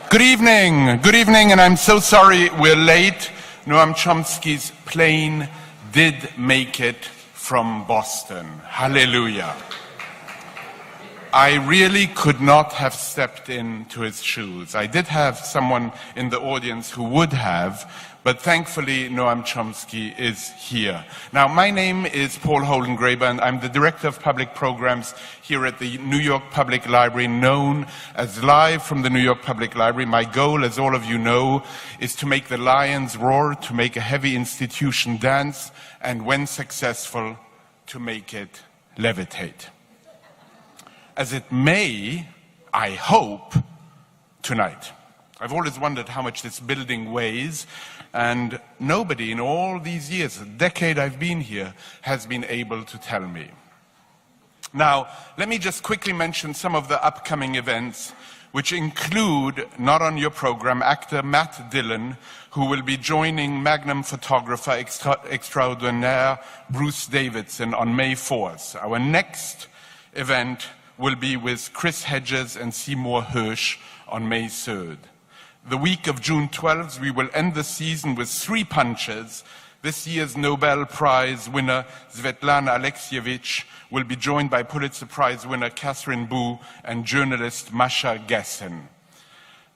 Good evening, and I'm so sorry we're late. Noam Chomsky's plane did make it from Boston. Hallelujah. I really could not have stepped into his shoes. I did have someone in the audience who would have, but thankfully Noam Chomsky is here. Now, my name is Paul Holdengraber, and I'm the Director of Public Programs here at the New York Public Library, known as Live from the New York Public Library. My goal, as all of you know, is to make the lions roar, to make a heavy institution dance, and when successful, to make it levitate. As it may, I hope, tonight. I've always wondered how much this building weighs, and nobody in all these years, a decade I've been here, has been able to tell me. Now, let me just quickly mention some of the upcoming events, which include, not on your program, actor Matt Dillon, who will be joining Magnum photographer extraordinaire Bruce Davidson on May 4th. Our next event will be with Chris Hedges and Seymour Hersh on May 3rd. The week of June 12th, we will end the season with 3 punches. This year's Nobel Prize winner, Svetlana Alexievich, will be joined by Pulitzer Prize winner Catherine Boo and journalist Masha Gessen.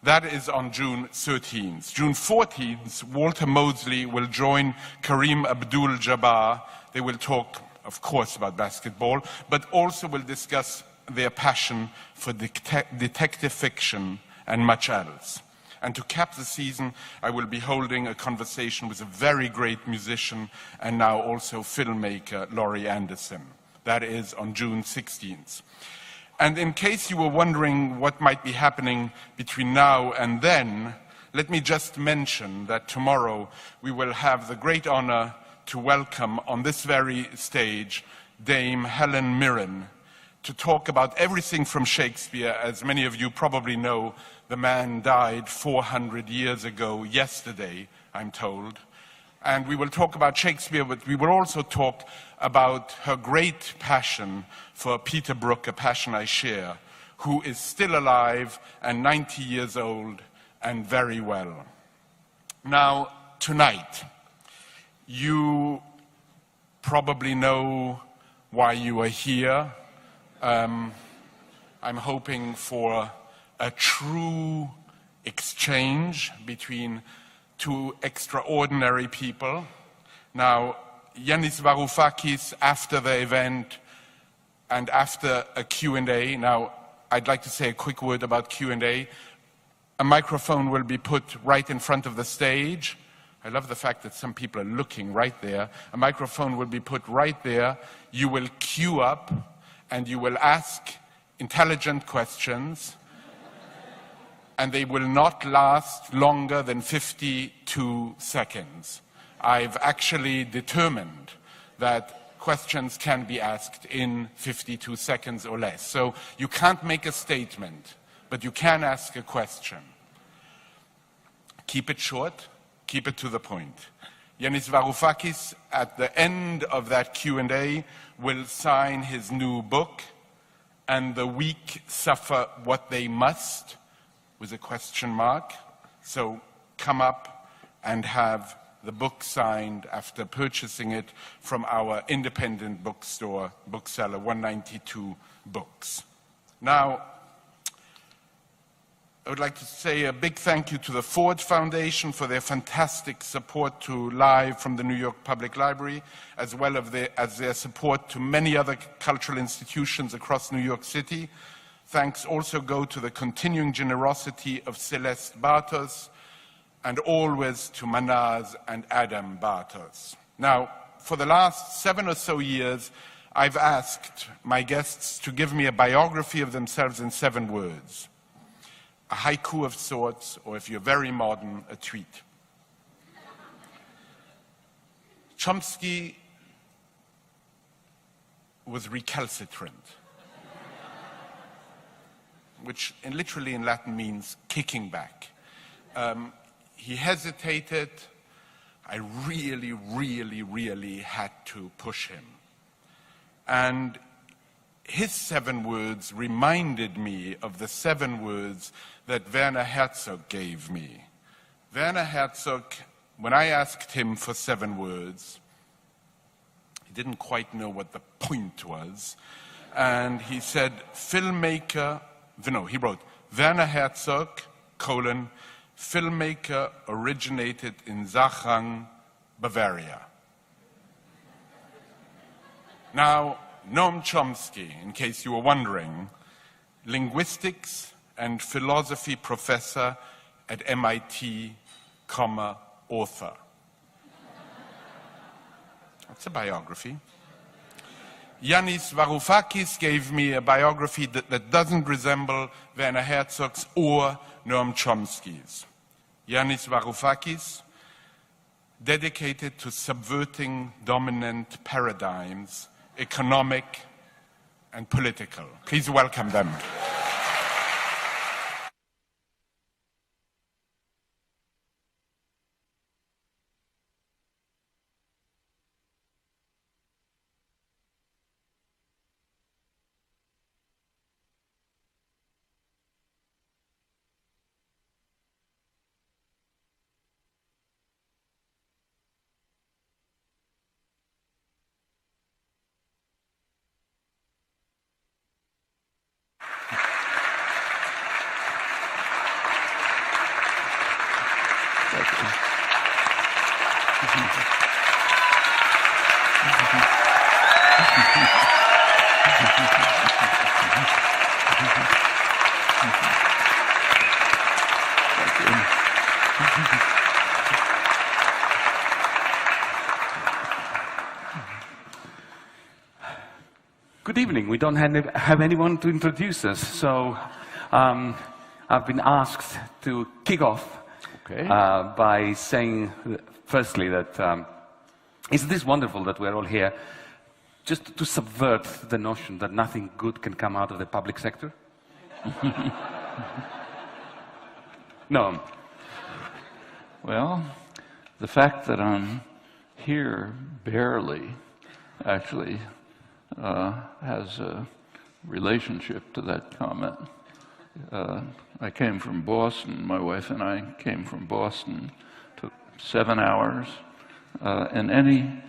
That is on June 13th. June 14th, Walter Mosley will join Kareem Abdul-Jabbar. They will talk, of course, about basketball, but also will discuss their passion for detective fiction and much else. And to cap the season, I will be holding a conversation with a very great musician and now also filmmaker, Laurie Anderson. That is on June 16th. And in case you were wondering what might be happening between now and then, let me just mention that tomorrow we will have the great honor to welcome on this very stage Dame Helen Mirren, to talk about everything from Shakespeare. As many of you probably know, the man died 400 years ago yesterday, I'm told. And we will talk about Shakespeare, but we will also talk about her great passion for Peter Brook, a passion I share, who is still alive and 90 years old and very well. Now, tonight, you probably know why you are here. I'm hoping for a true exchange between 2 extraordinary people. Now, Yanis Varoufakis, after the event and after a Q&A, now I'd like to say a quick word about Q&A. A microphone will be put right in front of the stage. I love the fact that some people are looking right there. A microphone will be put right there. You will queue up and you will ask intelligent questions, and they will not last longer than 52 seconds. I've actually determined that questions can be asked in 52 seconds or less. So you can't make a statement, but you can ask a question. Keep it short, keep it to the point. Yanis Varoufakis, at the end of that Q&A, will sign his new book, And the Weak Suffer What They Must, with a question mark. So come up and have the book signed after purchasing it from our independent bookstore, bookseller 192 Books. Now, I would like to say a big thank you to the Ford Foundation for their fantastic support to Live from the New York Public Library, as well as their support to many other cultural institutions across New York City. Thanks also go to the continuing generosity of Celeste Bartos, and always to Manaz and Adam Bartos. Now, for the last 7 or so years, I've asked my guests to give me a biography of themselves in 7 words. A haiku of sorts, or if you're very modern, a tweet. Chomsky was recalcitrant, which literally in Latin means kicking back. He hesitated. I really had to push him. And his 7 words reminded me of the 7 words that Werner Herzog gave me. Werner Herzog, when I asked him for 7 words, he didn't quite know what the point was. And he said, filmmaker, no, he wrote, Werner Herzog, filmmaker originated in Sachang, Bavaria. Now, Noam Chomsky, in case you were wondering, linguistics and philosophy professor at MIT, author. That's a biography. Yanis Varoufakis gave me a biography that doesn't resemble Werner Herzog's or Noam Chomsky's. Yanis Varoufakis, dedicated to subverting dominant paradigms, economic and political. Please welcome them. Good evening. We don't have anyone to introduce us, so I've been asked to kick off by saying, firstly, that isn't this wonderful that we're all here just to subvert the notion that nothing good can come out of the public sector? No. Well, the fact that I'm here barely actually has a relationship to that comment. I came from Boston. My wife and I came from Boston. Took 7 hours. In any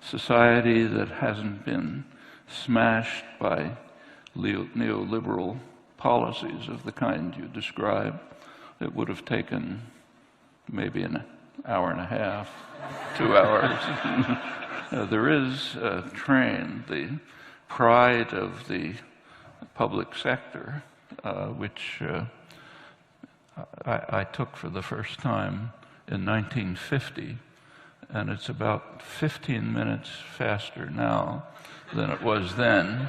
society that hasn't been smashed by neoliberal policies of the kind you describe, it would have taken maybe an hour and a half, 2 hours. There is a train, the pride of the public sector, which I took for the first time in 1950, and it's about 15 minutes faster now than it was then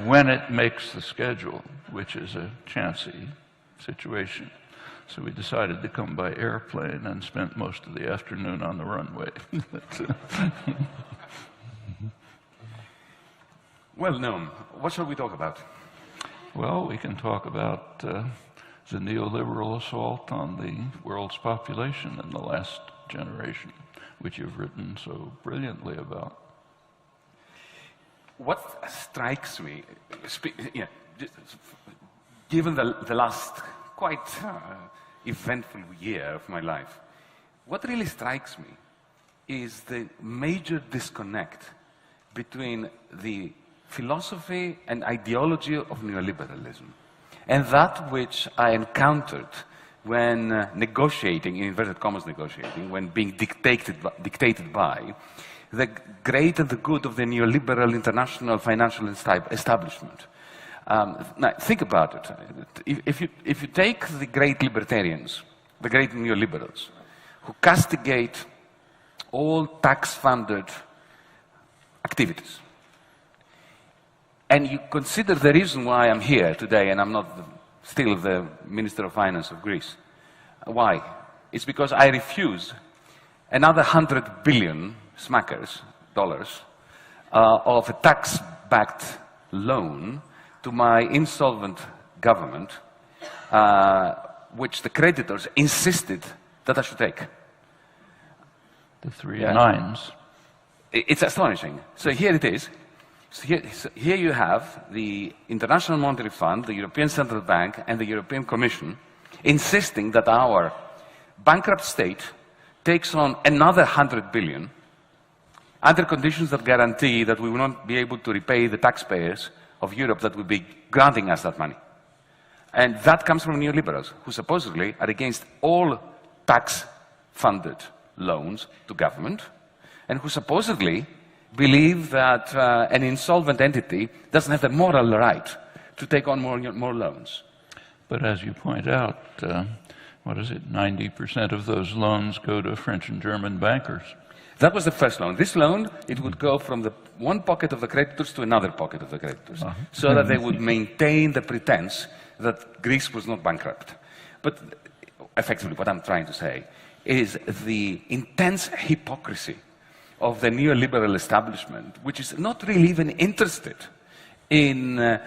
when it makes the schedule, which is a chancy situation. So we decided to come by airplane and spent most of the afternoon on the runway. Well, Noam, what shall we talk about? Well, we can talk about the neoliberal assault on the world's population in the last generation, which you've written so brilliantly about. What strikes me, given the last quite eventful year of my life, what really strikes me is the major disconnect between the philosophy and ideology of neoliberalism and that which I encountered when negotiating, in inverted commas negotiating, when being dictated by the great and the good of the neoliberal international financial establishment. Now, think about it. If you take the great libertarians, the great neoliberals, who castigate all tax-funded activities, and you consider the reason why I'm here today and I'm not still the Minister of Finance of Greece. Why? It's because I refuse another 100 billion smackers, dollars, of a tax-backed loan to my insolvent government, which the creditors insisted that I should take. The three nines. It's astonishing. So here it is. So here you have the International Monetary Fund, the European Central Bank, and the European Commission insisting that our bankrupt state takes on another 100 billion under conditions that guarantee that we will not be able to repay the taxpayers of Europe that will be granting us that money. And that comes from neoliberals, who supposedly are against all tax-funded loans to government, and who supposedly believe that an insolvent entity doesn't have the moral right to take on more loans. But as you point out, what is it, 90% of those loans go to French and German bankers. That was the first loan. This loan, it would go from the one pocket of the creditors to another pocket of the creditors, so that they would maintain the pretense that Greece was not bankrupt. But effectively, what I'm trying to say is the intense hypocrisy of the neoliberal establishment, which is not really even interested in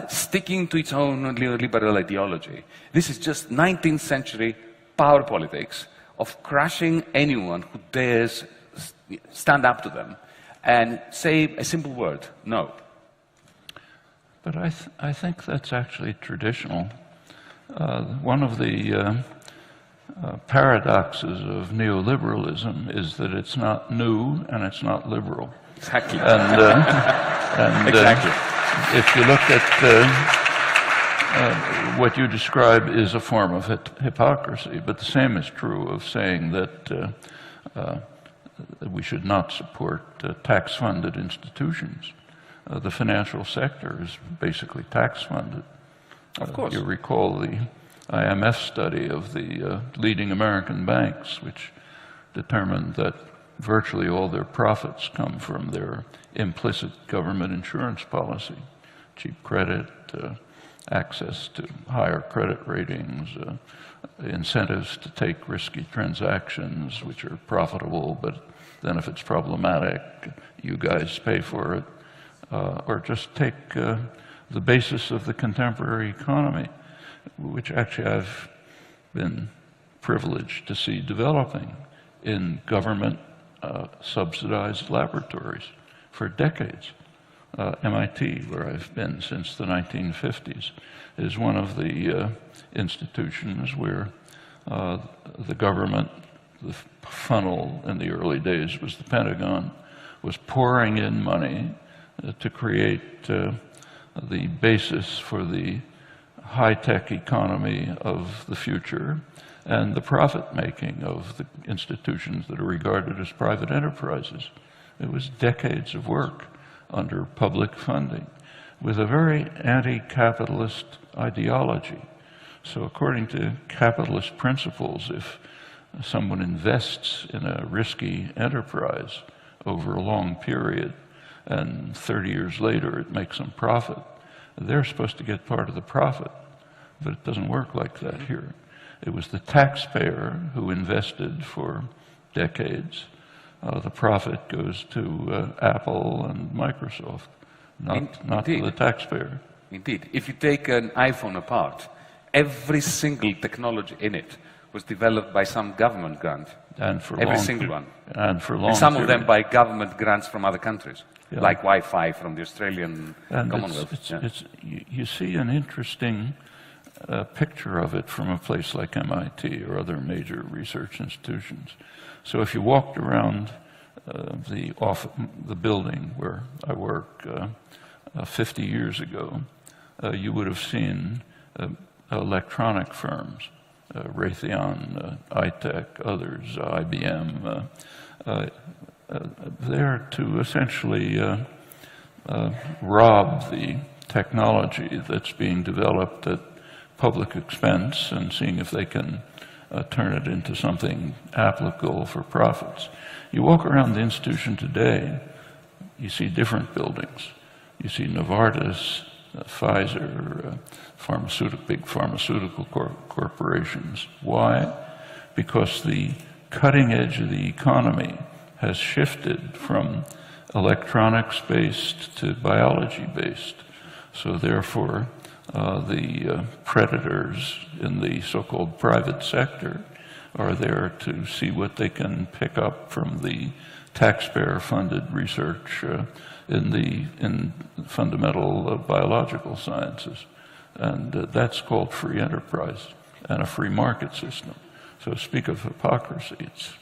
sticking to its own neoliberal ideology. This is just 19th century power politics of crushing anyone who dares stand up to them and say a simple word, no. But I think that's actually traditional. One of the paradoxes of neoliberalism is that it's not new and it's not liberal. Exactly. And exactly. If you look at what you describe is a form of hypocrisy, but the same is true of saying that we should not support tax-funded institutions. The financial sector is basically tax-funded. Of course. You recall the IMF study of the leading American banks, which determined that virtually all their profits come from their implicit government insurance policy, cheap credit, access to higher credit ratings, incentives to take risky transactions which are profitable, but then if it's problematic, you guys pay for it. Or just take the basis of the contemporary economy, which actually I've been privileged to see developing in government subsidized laboratories for decades. MIT, where I've been since the 1950s, is one of the institutions where the government, the funnel in the early days was the Pentagon, was pouring in money to create the basis for the high-tech economy of the future and the profit-making of the institutions that are regarded as private enterprises. It was decades of work under public funding with a very anti-capitalist ideology. So according to capitalist principles, if someone invests in a risky enterprise over a long period and 30 years later it makes them profit, they're supposed to get part of the profit. But it doesn't work like that here. It was the taxpayer who invested for decades. The profit goes to Apple and Microsoft, not to the taxpayer. Indeed. If you take an iPhone apart, every single technology in it was developed by some government grant. And for every single one. And for long. And some of them by government grants from other countries, yeah. like Wi-Fi from the Australian Commonwealth. You see an interesting picture of it from a place like MIT or other major research institutions. So if you walked around the building where I work 50 years ago, you would have seen electronic firms, Raytheon, iTech, others, IBM, there to essentially rob the technology that's being developed at public expense and seeing if they can turn it into something applicable for profits. You walk around the institution today, you see different buildings. You see Novartis, Pfizer, big pharmaceutical corporations. Why? Because the cutting edge of the economy has shifted from electronics-based to biology-based. So therefore, the predators in the so-called private sector are there to see what they can pick up from the taxpayer-funded research in fundamental biological sciences. And that's called free enterprise and a free market system. So speak of hypocrisy, it's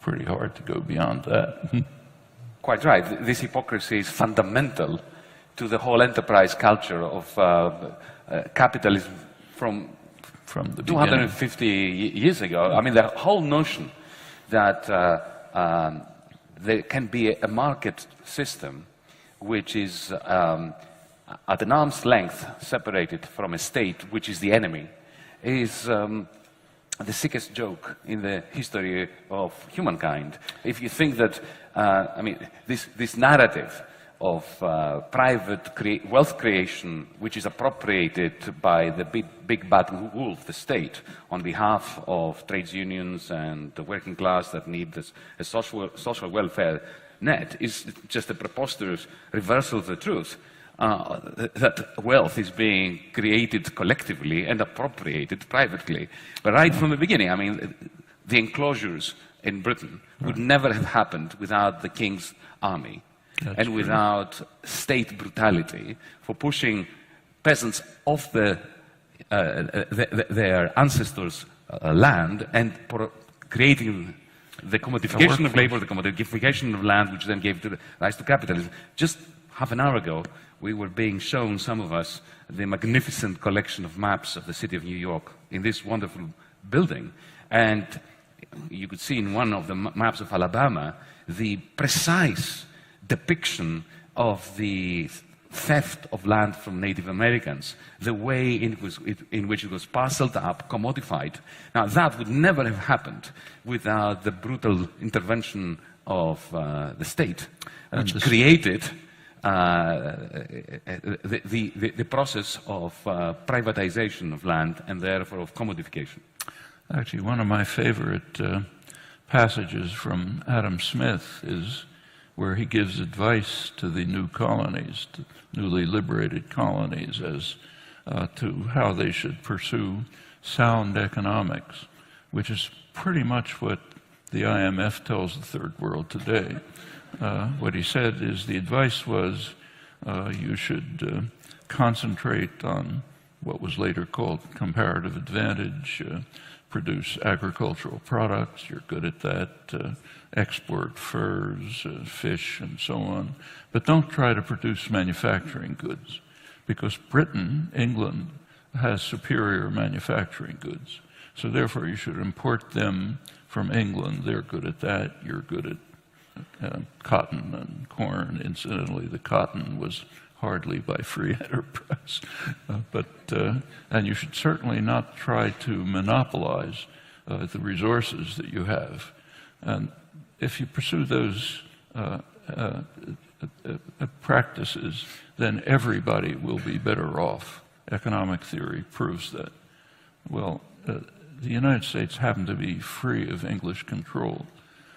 pretty hard to go beyond that. Quite right. This hypocrisy is fundamental to the whole enterprise culture of capitalism from the 250 years ago. I mean, the whole notion that there can be a market system which is at an arm's length separated from a state which is the enemy is the sickest joke in the history of humankind. If you think that, I mean, this narrative of private wealth creation, which is appropriated by the big bad wolf, the state, on behalf of trades unions and the working class that need a social welfare net, is just a preposterous reversal of the truth. That wealth is being created collectively and appropriated privately. But right from the beginning, I mean, the enclosures in Britain would never have happened without the king's army. That's and without state brutality for pushing peasants off their ancestors' land and creating the commodification of labor, the commodification of land, which then gave rise to capitalism. Just half an hour ago, we were being shown, some of us, the magnificent collection of maps of the city of New York in this wonderful building. And you could see in one of the maps of Alabama the precise depiction of the theft of land from Native Americans, the way in which it was parceled up, commodified. Now, that would never have happened without the brutal intervention of the state, which created the process of privatization of land and therefore of commodification. Actually, one of my favorite passages from Adam Smith is where he gives advice to the new colonies, to newly liberated colonies, as to how they should pursue sound economics, which is pretty much what the IMF tells the third world today. What he said is the advice was you should concentrate on what was later called comparative advantage, produce agricultural products, you're good at that, export furs, fish, and so on. But don't try to produce manufacturing goods, because Britain, England, has superior manufacturing goods. So therefore you should import them from England. They're good at that, you're good at cotton and corn. Incidentally, the cotton was hardly by free enterprise. And you should certainly not try to monopolize the resources that you have. And if you pursue those practices, then everybody will be better off. Economic theory proves that. Well, the United States happened to be free of English control.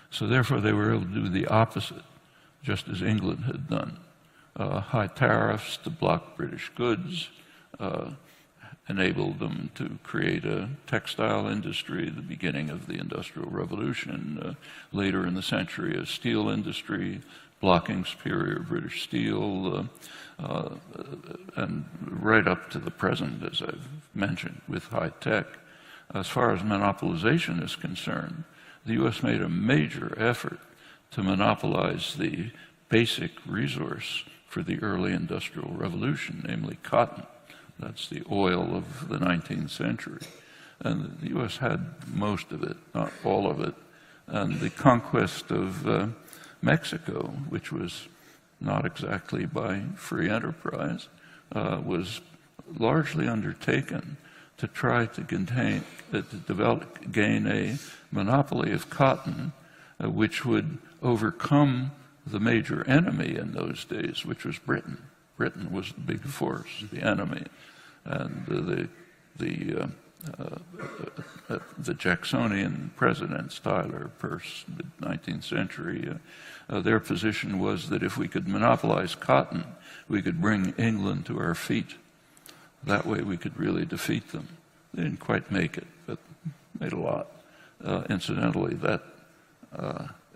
So therefore they were able to do the opposite, just as England had done. High tariffs to block British goods enabled them to create a textile industry, the beginning of the Industrial Revolution. Later in the century, a steel industry, blocking superior British steel, and right up to the present, as I've mentioned, with high tech. As far as monopolization is concerned, the U.S. made a major effort to monopolize the basic resource for the early Industrial Revolution, namely cotton. That's the oil of the 19th century. And the U.S. had most of it, not all of it. And the conquest of Mexico, which was not exactly by free enterprise, was largely undertaken to try to gain a monopoly of cotton, which would overcome the major enemy in those days, which was Britain. Britain was the big force, the enemy. And the Jacksonian presidents, Tyler, Peirce, mid-19th century, their position was that if we could monopolize cotton, we could bring England to our feet. That way we could really defeat them. They didn't quite make it, but made a lot. Incidentally, that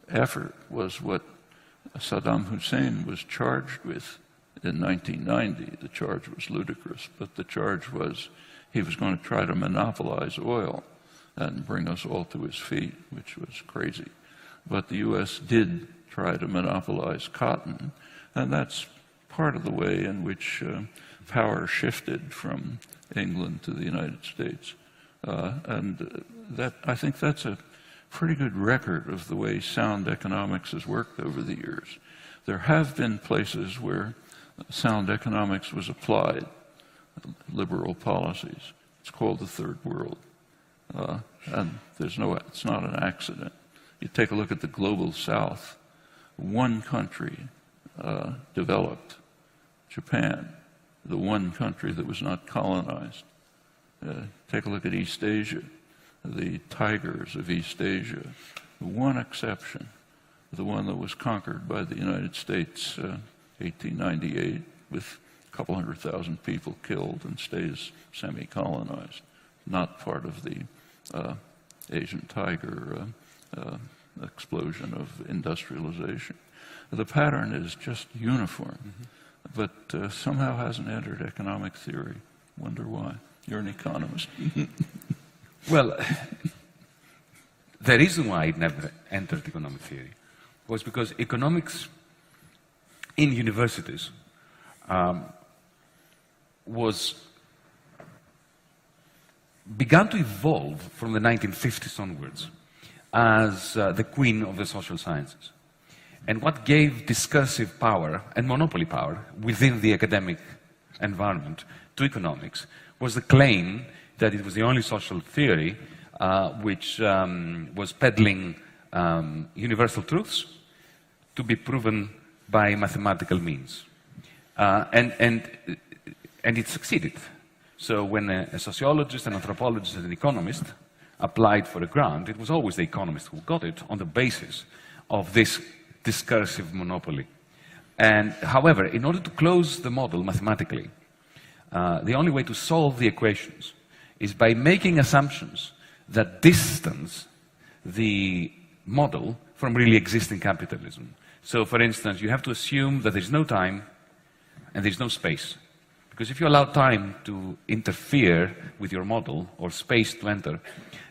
effort was what Saddam Hussein was charged with in 1990. The charge was ludicrous, but the charge was he was going to try to monopolize oil and bring us all to his feet, which was crazy. But the U.S. did try to monopolize cotton, and that's part of the way in which power shifted from England to the United States. I think that's a pretty good record of the way sound economics has worked over the years. There have been places where sound economics was applied, liberal policies. It's called the Third World. And it's not an accident. You take a look at the global South. One country developed, Japan, the one country that was not colonized. Take a look at East Asia, the tigers of East Asia. The one exception, the one that was conquered by the United States, 1898, with a couple 100,000 people killed and stays semi-colonized, not part of the Asian tiger explosion of industrialization. The pattern is just uniform, but somehow hasn't entered economic theory. Wonder why. You're an economist. Well, the reason why it never entered economic theory was because economics in universities began to evolve from the 1950s onwards as the queen of the social sciences. And what gave discursive power and monopoly power within the academic environment to economics was the claim that it was the only social theory which was peddling universal truths to be proven by mathematical means. And it succeeded. So when a sociologist, an anthropologist, and an economist applied for a grant, it was always the economist who got it on the basis of this discursive monopoly. And however, in order to close the model mathematically, the only way to solve the equations is by making assumptions that distance the model from really existing capitalism. So, for instance, you have to assume that there's no time and there's no space. Because if you allow time to interfere with your model or space to enter,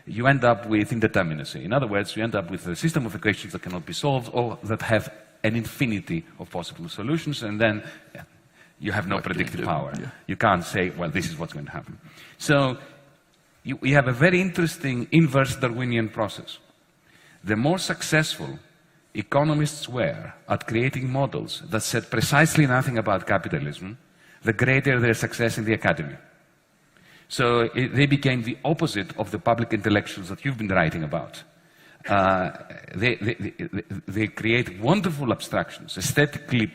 you end up with indeterminacy. In other words, you end up with a system of equations that cannot be solved or that have an infinity of possible solutions, and then you have no predictive power. Yeah. You can't say, well, this is what's going to happen. So we have a very interesting inverse Darwinian process. The more successful economists were at creating models that said precisely nothing about capitalism, the greater their success in the academy. So they became the opposite of the public intellectuals that you've been writing about. They create wonderful abstractions, aesthetically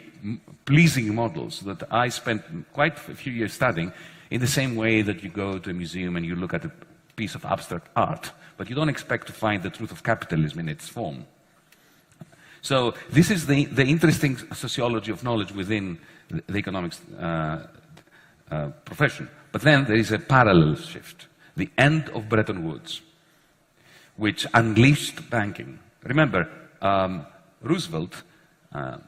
pleasing models that I spent quite a few years studying, in the same way that you go to a museum and you look at a piece of abstract art, but you don't expect to find the truth of capitalism in its form. So this is the interesting sociology of knowledge within the economics profession. But then there is a parallel shift, the end of Bretton Woods, which unleashed banking. Remember, Roosevelt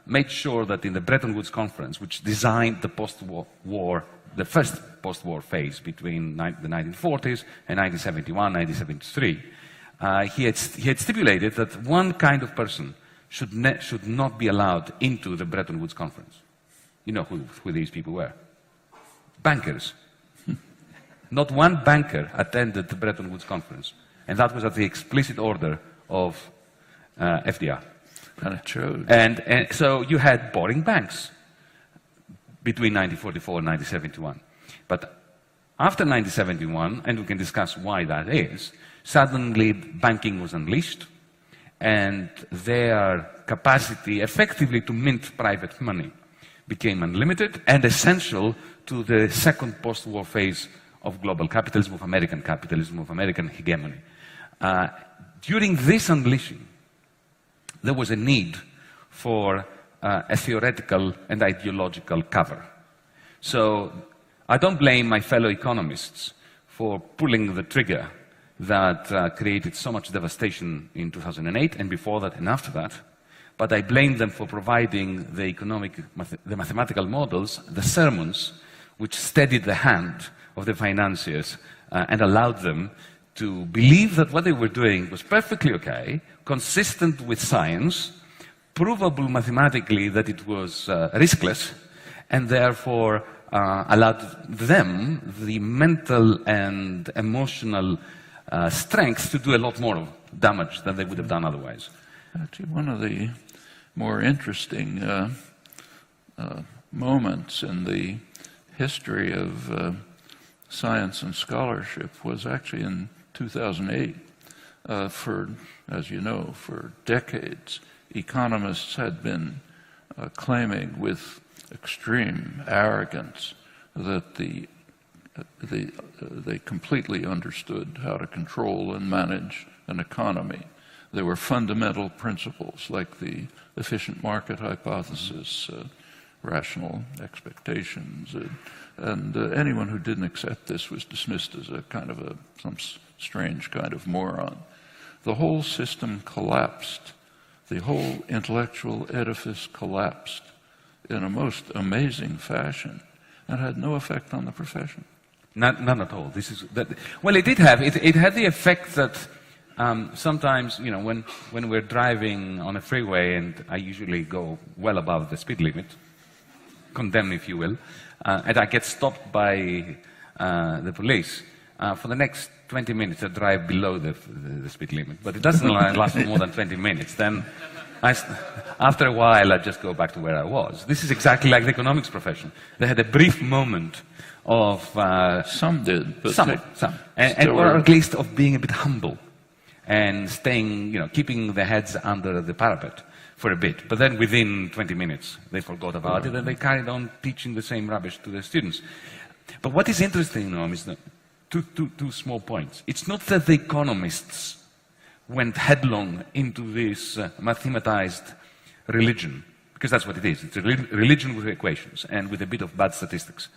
made sure that in the Bretton Woods Conference, which designed the post-war, the first post-war phase between the 1940s and 1971, 1973, he had stipulated that one kind of person should not be allowed into the Bretton Woods Conference. You know who these people were? Bankers. Not one banker attended the Bretton Woods Conference, and that was at the explicit order of FDR. And it showed. And so you had boring banks between 1944 and 1971. But after 1971, and we can discuss why that is, suddenly banking was unleashed, and their capacity effectively to mint private money became unlimited and essential to the second post-war phase of global capitalism, of American hegemony. During this unleashing, there was a need for a theoretical and ideological cover. So I don't blame my fellow economists for pulling the trigger that created so much devastation in 2008 and before that and after that. but I blamed them for providing the mathematical models, the sermons, which steadied the hand of the financiers and allowed them to believe that what they were doing was perfectly okay, consistent with science, provable mathematically that it was riskless, and therefore allowed them the mental and emotional strength to do a lot more damage than they would have done otherwise. Actually, one of the more interesting moments in the history of science and scholarship was actually in 2008. As you know, for decades, economists had been claiming with extreme arrogance that they completely understood how to control and manage an economy. There were fundamental principles like the efficient market hypothesis, rational expectations, and anyone who didn't accept this was dismissed as a kind of some strange kind of moron. The whole system collapsed. The whole intellectual edifice collapsed in a most amazing fashion and had no effect on the profession. None at all. Well, it did have. It had the effect that sometimes, you know, when we're driving on a freeway, and I usually go well above the speed limit, condemn if you will, and I get stopped by the police, for the next 20 minutes I drive below the speed limit, but it doesn't last more than 20 minutes. Then after a while I just go back to where I was. This is exactly like the economics profession. They had a brief moment of... some did, but... Some. Or at least of being a bit humble and staying, you know, keeping their heads under the parapet for a bit. But then within 20 minutes, they forgot about it and they carried on teaching the same rubbish to their students. But what is interesting, Noam, is that two small points. It's not that the economists went headlong into this mathematized religion, because that's what it is. It's a religion with equations and with a bit of bad statistics.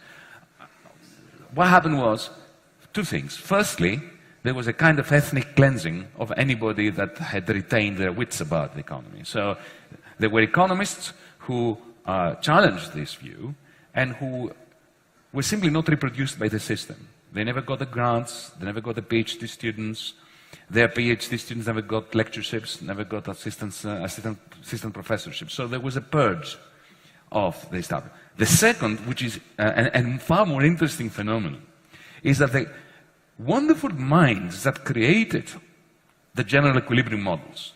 What happened was two things. Firstly, there was a kind of ethnic cleansing of anybody that had retained their wits about the economy. So there were economists who challenged this view and who were simply not reproduced by the system. They never got the grants, they never got the PhD students, their PhD students never got lectureships, never got assistant professorships. So there was a purge of the establishment. The second, which is and far more interesting phenomenon, is that the wonderful minds that created the general equilibrium models,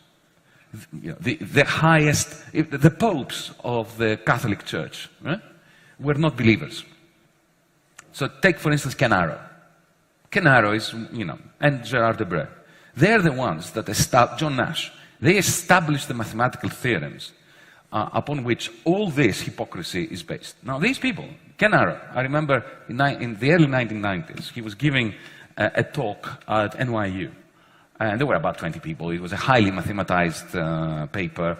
the highest, the popes of the Catholic Church, were not believers. So take, for instance, Ken Arrow. Ken Arrow is, you know, and Gerard Debreu. They're the ones that John Nash, they established the mathematical theorems upon which all this hypocrisy is based. Now, these people, Ken Arrow, I remember in the early 1990s, he was giving a talk at NYU. And there were about 20 people. It was a highly mathematized paper.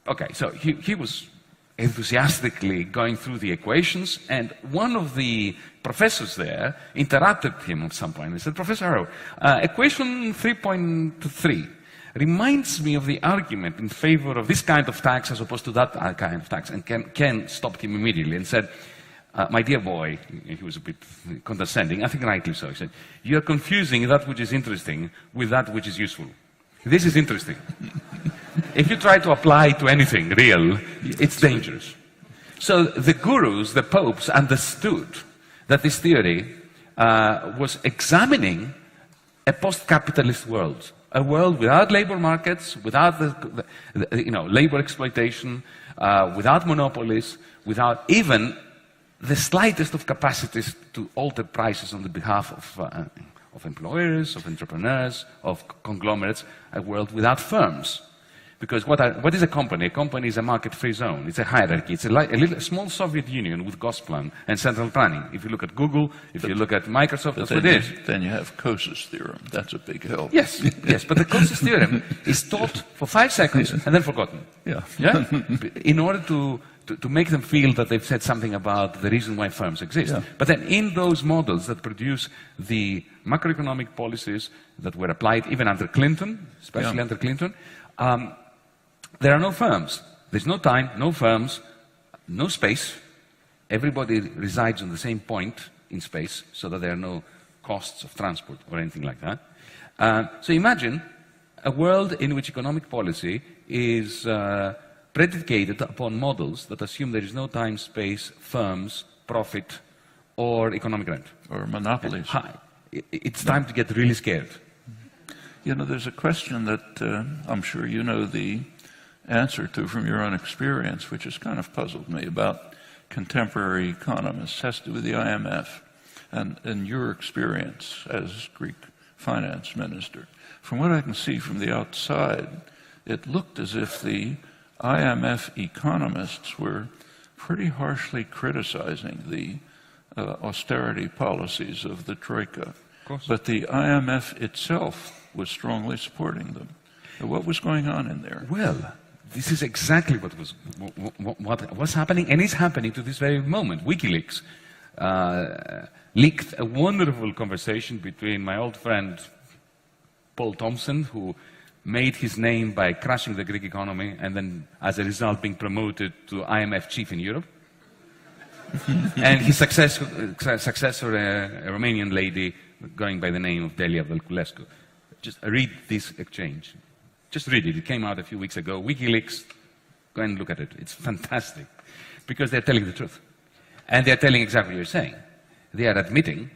Okay, so he was enthusiastically going through the equations, and one of the professors there interrupted him at some point. He said, "Professor Arrow, equation 3.3 reminds me of the argument in favor of this kind of tax as opposed to that kind of tax." And Ken stopped him immediately and said, "My dear boy," he was a bit condescending, I think rightly so, he said, "you are confusing that which is interesting with that which is useful. This is interesting. If you try to apply to anything real, it's dangerous." So the gurus, the popes, understood that this theory was examining a post-capitalist world, a world without labor markets, without labor exploitation, without monopolies, without even the slightest of capacities to alter prices on the behalf of employers, of entrepreneurs, of conglomerates, a world without firms. Because what is a company? A company is a market-free zone. It's a hierarchy. It's a small Soviet Union with Gosplan and central planning. If you look at Google, if you look at Microsoft, that's what it is. Then you have Coase's theorem. That's a big help. Yes, yes. But the Coase's theorem is taught for 5 seconds and then forgotten. Yeah. In order to make them feel that they've said something about the reason why firms exist. Yeah. But then in those models that produce the macroeconomic policies that were applied even under Clinton, especially under Clinton, There are no firms. There's no time, no firms, no space. Everybody resides on the same point in space, so that there are no costs of transport or anything like that. So imagine a world in which economic policy is predicated upon models that assume there is no time, space, firms, profit, or economic rent. Or monopolies. It's time to get really scared. You know, there's a question that I'm sure you know the answer to from your own experience, which has kind of puzzled me about contemporary economists. It has to do with the IMF and your experience as Greek finance minister. From what I can see from the outside, it looked as if the IMF economists were pretty harshly criticizing the austerity policies of the Troika. But the IMF itself was strongly supporting them. What was going on in there? Well, this is exactly what was happening, and is happening to this very moment. WikiLeaks leaked a wonderful conversation between my old friend Paul Thompson, who made his name by crashing the Greek economy and then, as a result, being promoted to IMF chief in Europe. And his successor, a Romanian lady going by the name of Delia Velculescu. Just read this exchange. Just read it. It came out a few weeks ago. WikiLeaks, go and look at it. It's fantastic. Because they're telling the truth. And they're telling exactly what you're saying. They are admitting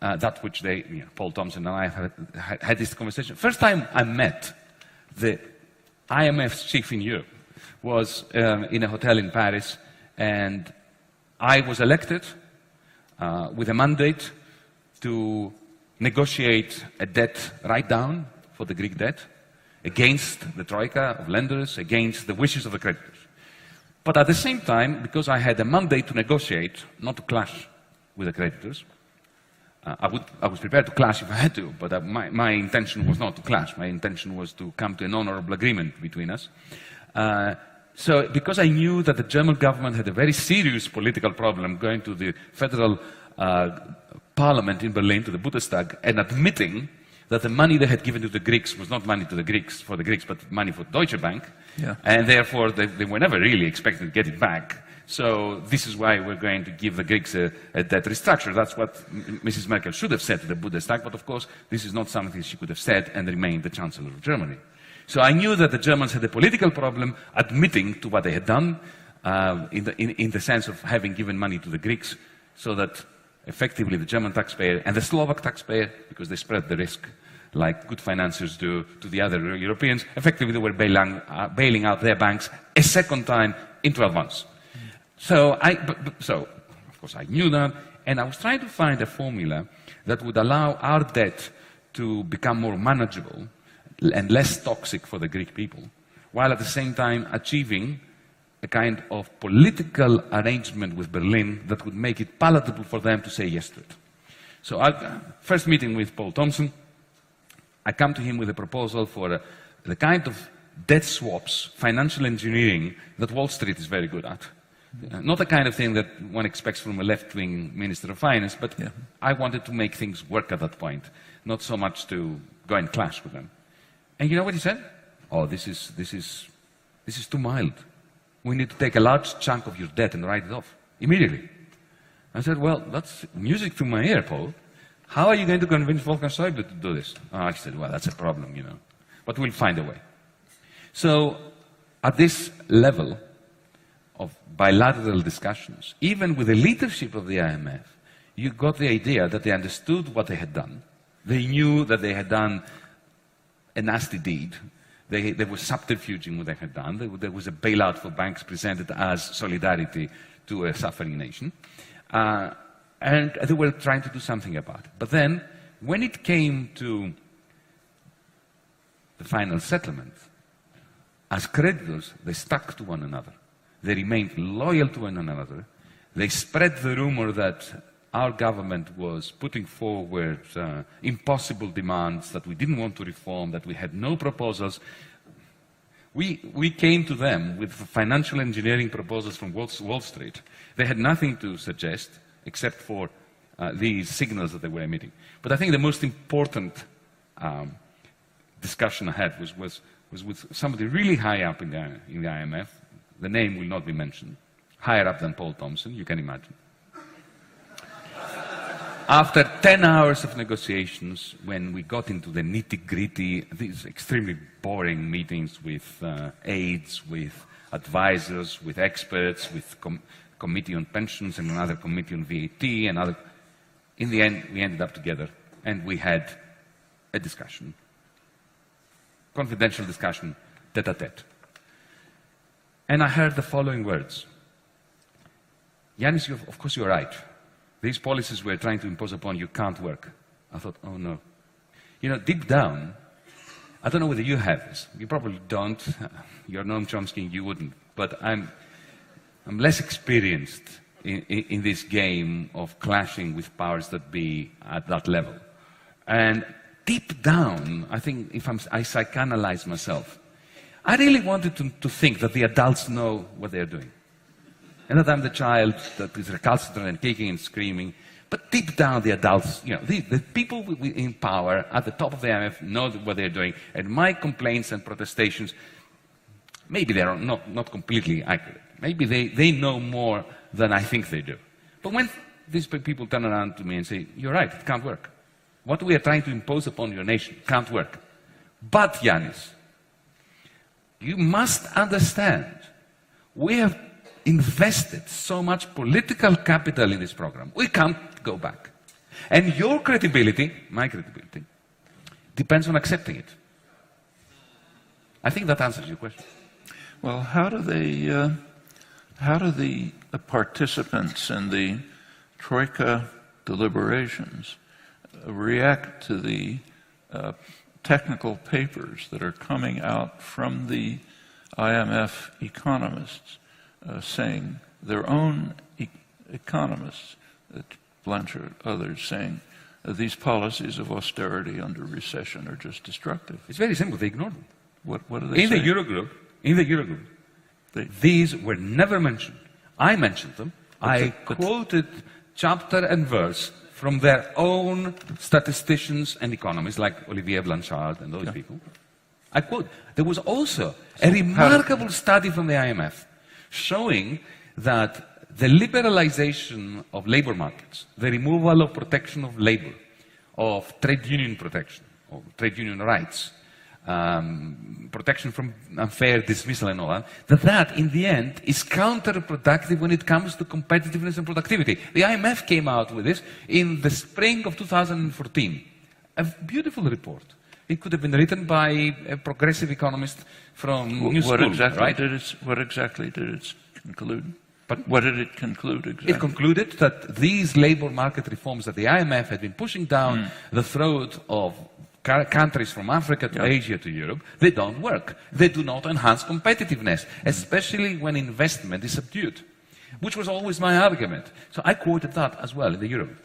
that which they, Paul Thompson and I had this conversation. First time I met the IMF's chief in Europe was in a hotel in Paris, and I was elected with a mandate to negotiate a debt write-down for the Greek debt against the troika of lenders, against the wishes of the creditors. But at the same time, because I had a mandate to negotiate, not to clash with the creditors, I was prepared to clash if I had to, but my intention was not to clash. My intention was to come to an honorable agreement between us. So because I knew that the German government had a very serious political problem going to the federal parliament in Berlin, to the Bundestag, and admitting that the money they had given to the Greeks was not money to the Greeks, for the Greeks, but money for Deutsche Bank, and therefore they were never really expected to get it back. So this is why we're going to give the Greeks a debt restructure. That's what Mrs. Merkel should have said to the Bundestag, but of course this is not something she could have said and remained the Chancellor of Germany. So I knew that the Germans had a political problem admitting to what they had done in the sense of having given money to the Greeks, so that effectively the German taxpayer and the Slovak taxpayer, because they spread the risk like good financiers do to the other Europeans, effectively they were bailing out their banks a second time in 12 months. So, of course, I knew that, and I was trying to find a formula that would allow our debt to become more manageable and less toxic for the Greek people, while at the same time achieving a kind of political arrangement with Berlin that would make it palatable for them to say yes to it. So, first meeting with Paul Thompson, I come to him with a proposal for the kind of debt swaps, financial engineering that Wall Street is very good at. Not the kind of thing that one expects from a left-wing Minister of Finance, but I wanted to make things work at that point, not so much to go and clash with them. And you know what he said? Oh, this is too mild. We need to take a large chunk of your debt and write it off immediately. I said, well, that's music to my ear, Paul. How are you going to convince Wolfgang Schäuble to do this? Oh, he said, well, that's a problem, but we'll find a way. So at this level of bilateral discussions, even with the leadership of the IMF, you got the idea that they understood what they had done. They knew that they had done a nasty deed. There was subterfuge in what they had done. There was a bailout for banks presented as solidarity to a suffering nation. And they were trying to do something about it. But then, when it came to the final settlement, as creditors, they stuck to one another. They remained loyal to one another. They spread the rumor that our government was putting forward impossible demands, that we didn't want to reform, that we had no proposals. We came to them with financial engineering proposals from Wall Street. They had nothing to suggest except for these signals that they were emitting. But I think the most important discussion I had was was with somebody really high up in the IMF. The name will not be mentioned. Higher up than Paul Thompson, you can imagine. After 10 hours of negotiations, when we got into the nitty-gritty, these extremely boring meetings with aides, with advisors, with experts, with committee on pensions and another committee on VAT and other, in the end, we ended up together and we had a discussion, confidential discussion, tete-a-tete. And I heard the following words. Yanis, of course you're right. These policies we're trying to impose upon you can't work. I thought, oh no. You know, deep down, I don't know whether you have this. You probably don't. You're Noam Chomsky, you wouldn't. But I'm less experienced in this game of clashing with powers that be at that level. And deep down, I think if I psychoanalyze myself, I really wanted to think that the adults know what they're doing. And that I'm the child that is recalcitrant and kicking and screaming. But deep down, the adults, you know, the people in power at the top of the IMF know what they're doing. And my complaints and protestations, maybe they're not completely accurate. Maybe they know more than I think they do. But when these people turn around to me and say, you're right, it can't work. What we are trying to impose upon your nation can't work. But, Yanis, you must understand, we have invested so much political capital in this program, we can't go back. And your credibility, my credibility, depends on accepting it. I think that answers your question. Well, how do the participants in the Troika deliberations react to the technical papers that are coming out from the IMF economists saying, their own economists, Blanchard, others saying, these policies of austerity under recession are just destructive? It's very simple, they ignore them. What do they say? In the Eurogroup, these were never mentioned. I mentioned them. I quoted chapter and verse from their own statisticians and economists, like Olivier Blanchard and those people. I quote. There was also a remarkable study from the IMF showing that the liberalization of labor markets, the removal of protection of labor, of trade union protection, of trade union rights, protection from unfair dismissal and all that in the end is counterproductive when it comes to competitiveness and productivity. The IMF came out with this in the spring of 2014. A beautiful report. It could have been written by a progressive economist from New School, right? What exactly did it conclude? But what did it conclude exactly? It concluded that these labor market reforms that the IMF had been pushing down the throat of countries from Africa to Asia to Europe, they don't work. They do not enhance competitiveness, especially when investment is subdued, which was always my argument. So I quoted that as well in the Eurogroup.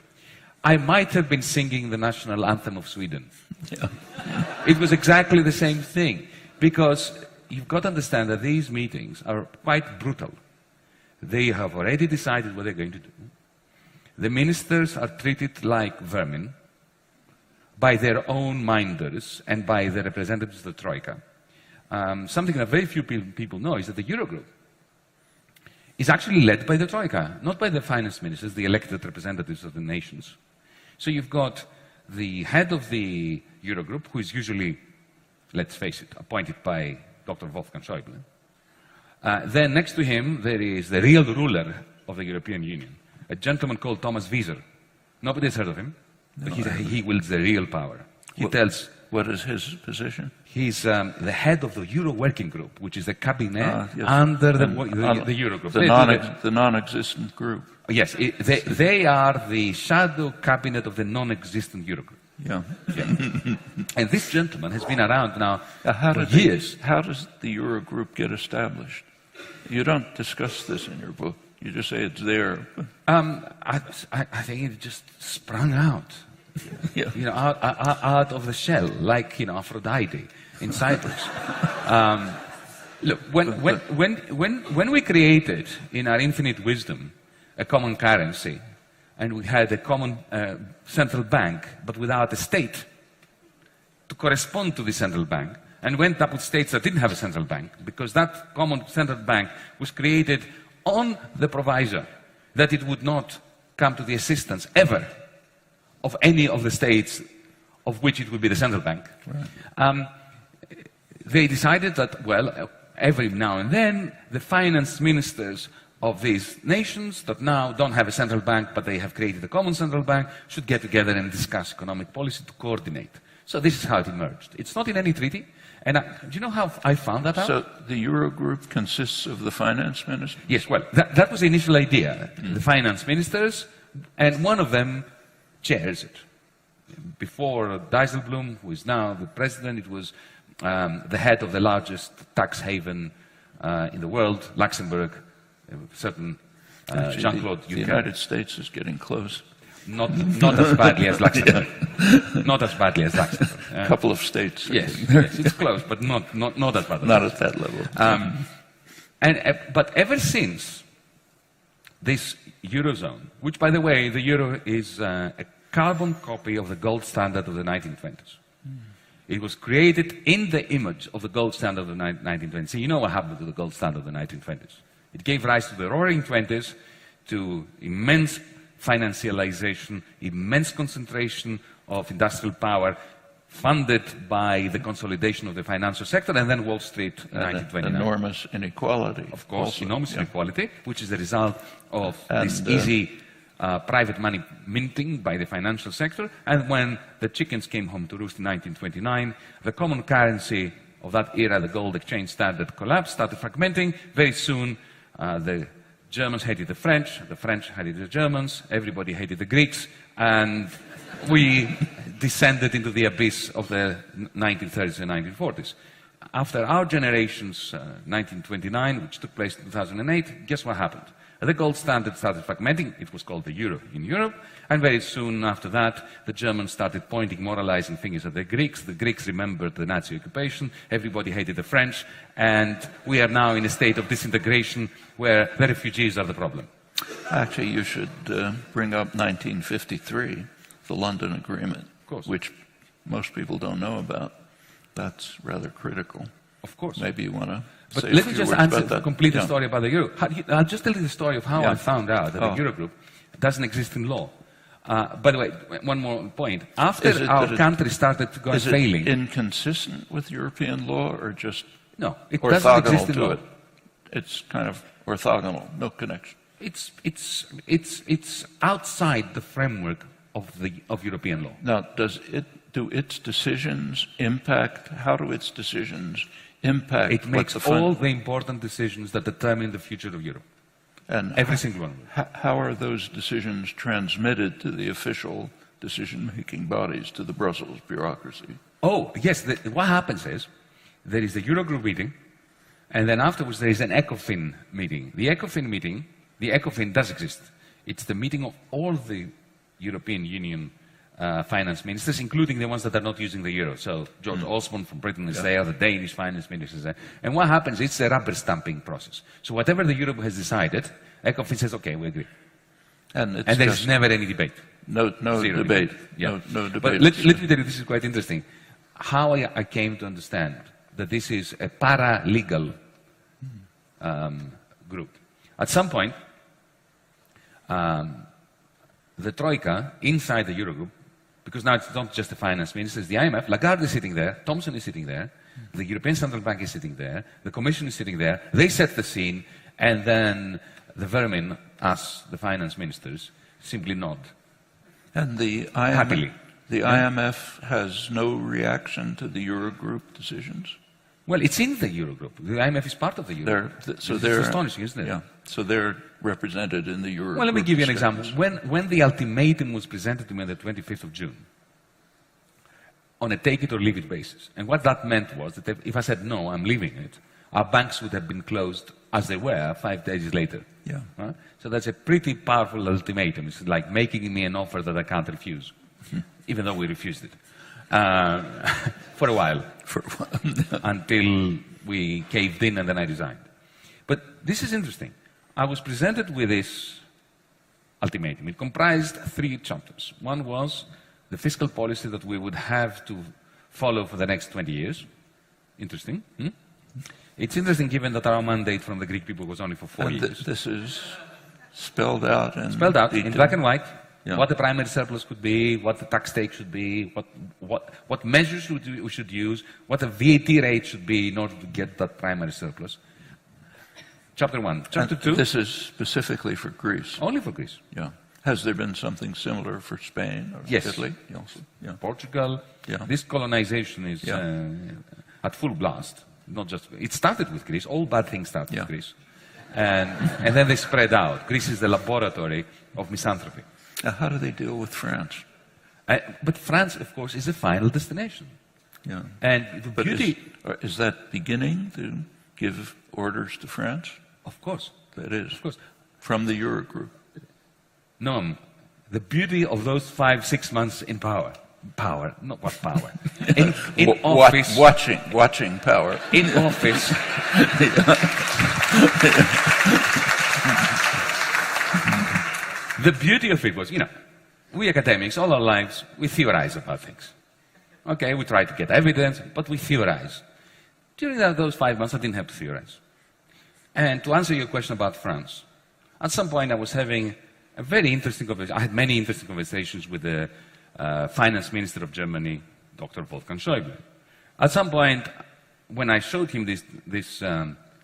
I might have been singing the national anthem of Sweden. It was exactly the same thing, because you've got to understand that these meetings are quite brutal. They have already decided what they're going to do. The ministers are treated like vermin by their own minders and by the representatives of the Troika. Something that very few people know is that the Eurogroup is actually led by the Troika, not by the finance ministers, the elected representatives of the nations. So you've got the head of the Eurogroup, who is usually, let's face it, appointed by Dr. Wolfgang Schäuble. Then next to him, there is the real ruler of the European Union, a gentleman called Thomas Wieser. Nobody's heard of him, but he wields the real power. What is his position? He's the head of the Euro Working Group, which is the cabinet under the Eurogroup. The non-existent group. Yes, they are the shadow cabinet of the non-existent Eurogroup. Yeah. And this gentleman has been around now for years. How does the Eurogroup get established? You don't discuss this in your book. You just say it's there. I think it just sprung out. You know, out of the shell, like, you know, Aphrodite in Cyprus. Look, when we created, in our infinite wisdom, a common currency, and we had a common central bank, but without a state to correspond to the central bank, and went up with states that didn't have a central bank, because that common central bank was created on the proviso that it would not come to the assistance ever of any of the states of which it would be the central bank. Right. They decided that, well, every now and then, the finance ministers of these nations that now don't have a central bank, but they have created a common central bank, should get together and discuss economic policy to coordinate. So this is how it emerged. It's not in any treaty. And do you know how I found that out? So the Eurogroup consists of the finance ministers? Yes, well, that was the initial idea. The finance ministers, and one of them chairs it. Before Dijsselbloem, who is now the president, it was the head of the largest tax haven in the world, Luxembourg, certain Jean-Claude Juncker. The United States is getting close. Not as badly as Luxembourg. Not as badly as Luxembourg. A couple of states. Yes, it's close, but not as bad. Not at that level. But ever since this Eurozone, which, by the way, the Euro is a carbon copy of the gold standard of the 1920s. It was created in the image of the gold standard of the 1920s. So you know what happened to the gold standard of the 1920s. It gave rise to the roaring 20s, to immense financialization, immense concentration of industrial power, funded by the consolidation of the financial sector, and then Wall Street in 1929. Enormous inequality. Of course, also, enormous inequality, which is the result of And, this easy private money minting by the financial sector. And when the chickens came home to roost in 1929, the common currency of that era, the gold exchange standard, collapsed, started fragmenting. Very soon, the Germans hated the French hated the Germans, everybody hated the Greeks, and we descended into the abyss of the 1930s and 1940s. After our generation's 1929, which took place in 2008, guess what happened? The gold standard started fragmenting. It was called the euro in Europe. And very soon after that, the Germans started pointing moralizing fingers at the Greeks. The Greeks remembered the Nazi occupation. Everybody hated the French. And we are now in a state of disintegration where the refugees are the problem. Actually, you should bring up 1953, the London Agreement, which most people don't know about. That's rather critical. Of course. Maybe you want to. But let me just complete the story about the euro. I'll just tell you the story of how I found out that the Eurogroup doesn't exist in law. By the way, one more point. After our country started to go failing... Is it inconsistent with European law or just no, it doesn't exist in law. It's kind of orthogonal, no connection. It's outside the framework of European law. Now, do its decisions impact, how do its decisions impact? It makes all the important decisions that determine the future of Europe. And every single one. How are those decisions transmitted to the official decision-making bodies, to the Brussels bureaucracy? Oh, yes. What happens is, there is the Eurogroup meeting, and then afterwards there is an ECOFIN meeting. The ECOFIN does exist. It's the meeting of all the European Union finance ministers, including the ones that are not using the euro. So George Osborne from Britain is there, the Danish finance minister is there. And what happens, it's a rubber stamping process. So whatever the Euro has decided, ECOFIN says, okay, we agree. And there's never any debate. No debate. Yeah. No debate. But let me tell you, this is quite interesting. How I came to understand that this is a para-legal group. At some point, the Troika, inside the Eurogroup, because now it's not just the finance ministers, the IMF, Lagarde is sitting there, Thompson is sitting there, the European Central Bank is sitting there, the Commission is sitting there, they set the scene, and then the vermin, us, the finance ministers, simply nod. And the IMF, happily. The IMF has no reaction to the Eurogroup decisions? Well, it's in the Eurogroup. The IMF is part of the Eurogroup. So it's astonishing, isn't it? Yeah. So they're represented in the Eurogroup. Well, let me give you an example. When the ultimatum was presented to me on the 25th of June, on a take-it-or-leave-it basis, and what that meant was that if I said, no, I'm leaving it, our banks would have been closed as they were 5 days later. Yeah. So that's a pretty powerful ultimatum. It's like making me an offer that I can't refuse, even though we refused it. For a while. Until we caved in and then I resigned. But this is interesting. I was presented with this ultimatum. It comprised 3 chapters. One was the fiscal policy that we would have to follow for the next 20 years. Interesting. It's interesting given that our mandate from the Greek people was only for 4 years. This is spelled out in In black and white. Yeah. What the primary surplus could be, what the tax take should be, what measures we should use, what the VAT rate should be in order to get that primary surplus. Chapter 1. Chapter 2. This is specifically for Greece. Only for Greece. Yeah. Has there been something similar for Spain or Yes. Italy? Also? Yeah. Portugal. Yeah. This colonization is at full blast. Not just it started with Greece. All bad things start with Greece, and then they spread out. Greece is the laboratory of misanthropy. How do they deal with France? But France, of course, is the final destination. Yeah. And the beauty is that beginning to give orders to France? Of course. That is. Of course. From the Eurogroup. No, the beauty of those 5-6 months in power, not what power, in office, watching power, in office. The beauty of it was, we academics, all our lives, we theorize about things. Okay, we try to get evidence, but we theorize. During those 5 months, I didn't have to theorize. And to answer your question about France, at some point I was having a very interesting conversation. I had many interesting conversations with the finance minister of Germany, Dr. Wolfgang Schäuble. At some point, when I showed him this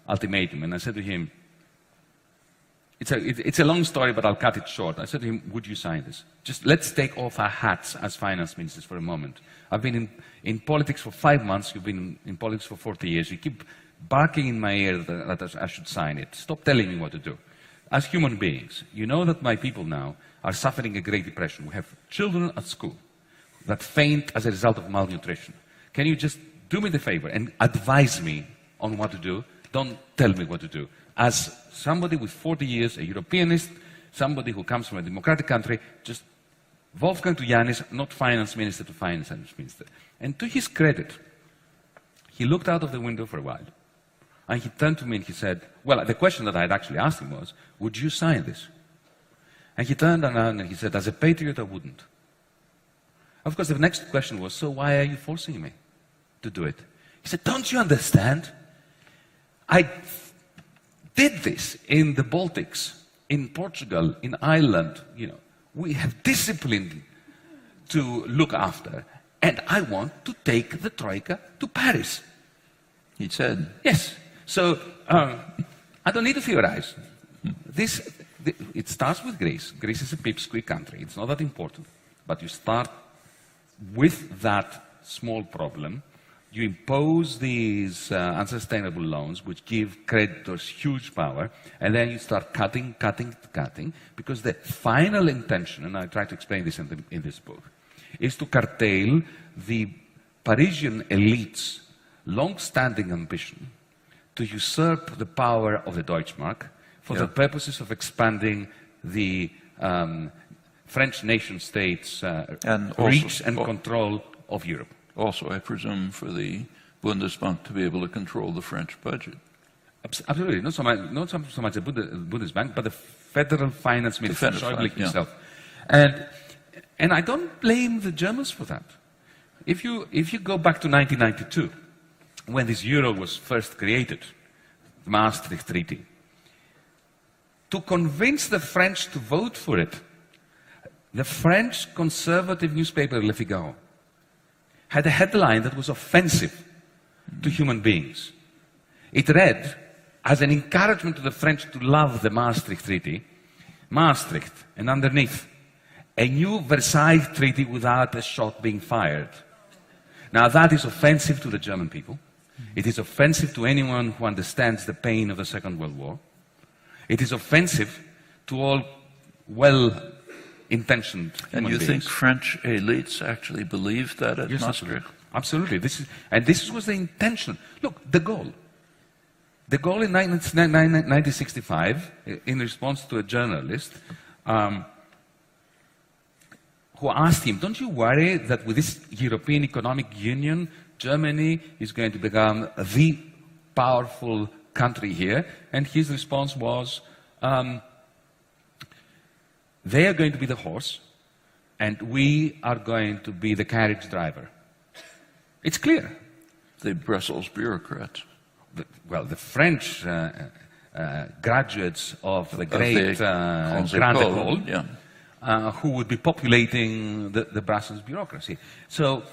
ultimatum, and I said to him, it's a long story, but I'll cut it short. I said to him, would you sign this? Just let's take off our hats as finance ministers for a moment. I've been in politics for 5 months. You've been in politics for 40 years. You keep barking in my ear that I should sign it. Stop telling me what to do. As human beings, you know that my people now are suffering a Great Depression. We have children at school that faint as a result of malnutrition. Can you just do me the favor and advise me on what to do? Don't tell me what to do. As somebody with 40 years, a Europeanist, somebody who comes from a democratic country, just Wolfgang to Yanis, not finance minister to finance minister. And to his credit, he looked out of the window for a while. And he turned to me and he said, well, the question that I had actually asked him was, would you sign this? And he turned around and he said, as a patriot, I wouldn't. Of course, the next question was, so why are you forcing me to do it? He said, don't you understand? I did this in the Baltics, in Portugal, in Ireland. We have discipline to look after. And I want to take the Troika to Paris. He said. Yes. So I don't need to theorize. It starts with Greece. Greece is a pipsqueak country. It's not that important. But you start with that small problem. You impose these unsustainable loans, which give creditors huge power, and then you start cutting, because the final intention, and I try to explain this in this book, is to curtail the Parisian elite's long-standing ambition to usurp the power of the Deutschmark for the purposes of expanding the French nation-state's reach and control of Europe. Also, I presume, for the Bundesbank to be able to control the French budget. Absolutely. Not so much the Bundesbank, but the Federal Finance Minister, Schäuble himself. And I don't blame the Germans for that. If you go back to 1992, when this euro was first created, the Maastricht Treaty, to convince the French to vote for it, the French conservative newspaper Le Figaro had a headline that was offensive to human beings. It read, as an encouragement to the French to love the Maastricht Treaty, Maastricht, and underneath, a new Versailles Treaty without a shot being fired. Now that is offensive to the German people. It is offensive to anyone who understands the pain of the Second World War. It is offensive to all well-intentioned human beings. And you think French elites actually believed that at Maastricht? Absolutely. This was the intention. Look, de Gaulle in 1965, in response to a journalist, who asked him, don't you worry that with this European Economic Union, Germany is going to become the powerful country here? And his response was, they are going to be the horse, and we are going to be the carriage driver. It's clear. the Brussels bureaucrats. Well, the French graduates of the great Grande École, yeah. who would be populating the Brussels bureaucracy. So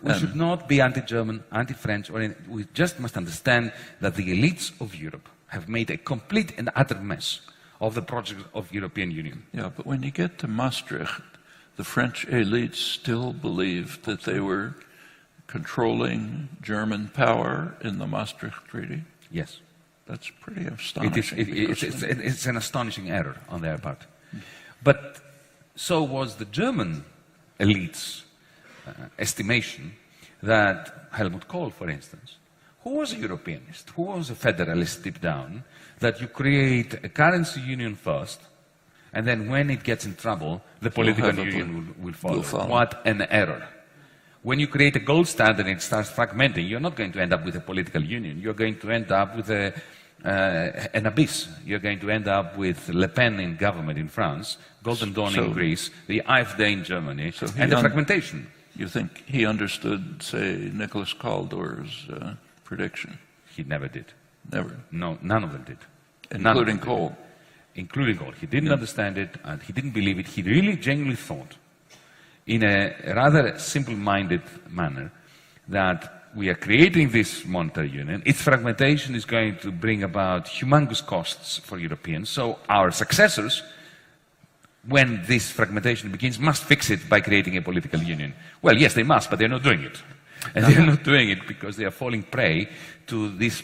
we should not be anti-German, anti-French, we just must understand that the elites of Europe have made a complete and utter mess of the project of European Union. Yeah, but when you get to Maastricht, the French elites still believed that they were controlling German power in the Maastricht Treaty. Yes. That's pretty astonishing. It's an astonishing error on their part. But so was the German elites' estimation that Helmut Kohl, for instance, who was a Europeanist, who was a federalist deep down, that you create a currency union first, and then when it gets in trouble, the political union will follow. What an error. When you create a gold standard and it starts fragmenting, you're not going to end up with a political union. You're going to end up with an abyss. You're going to end up with Le Pen in government in France, Golden Dawn in Greece, the AfD in Germany, and the fragmentation. You think he understood, say, Nicholas Kaldor's prediction? He never did. Never? No, none of them did. Including Kohl? Including Kohl. He didn't understand it, and he didn't believe it. He really genuinely thought, in a rather simple-minded manner, that we are creating this monetary union. Its fragmentation is going to bring about humongous costs for Europeans. So our successors, when this fragmentation begins, must fix it by creating a political union. Well, yes, they must, but they're not doing it. And they're not doing it because they are falling prey to this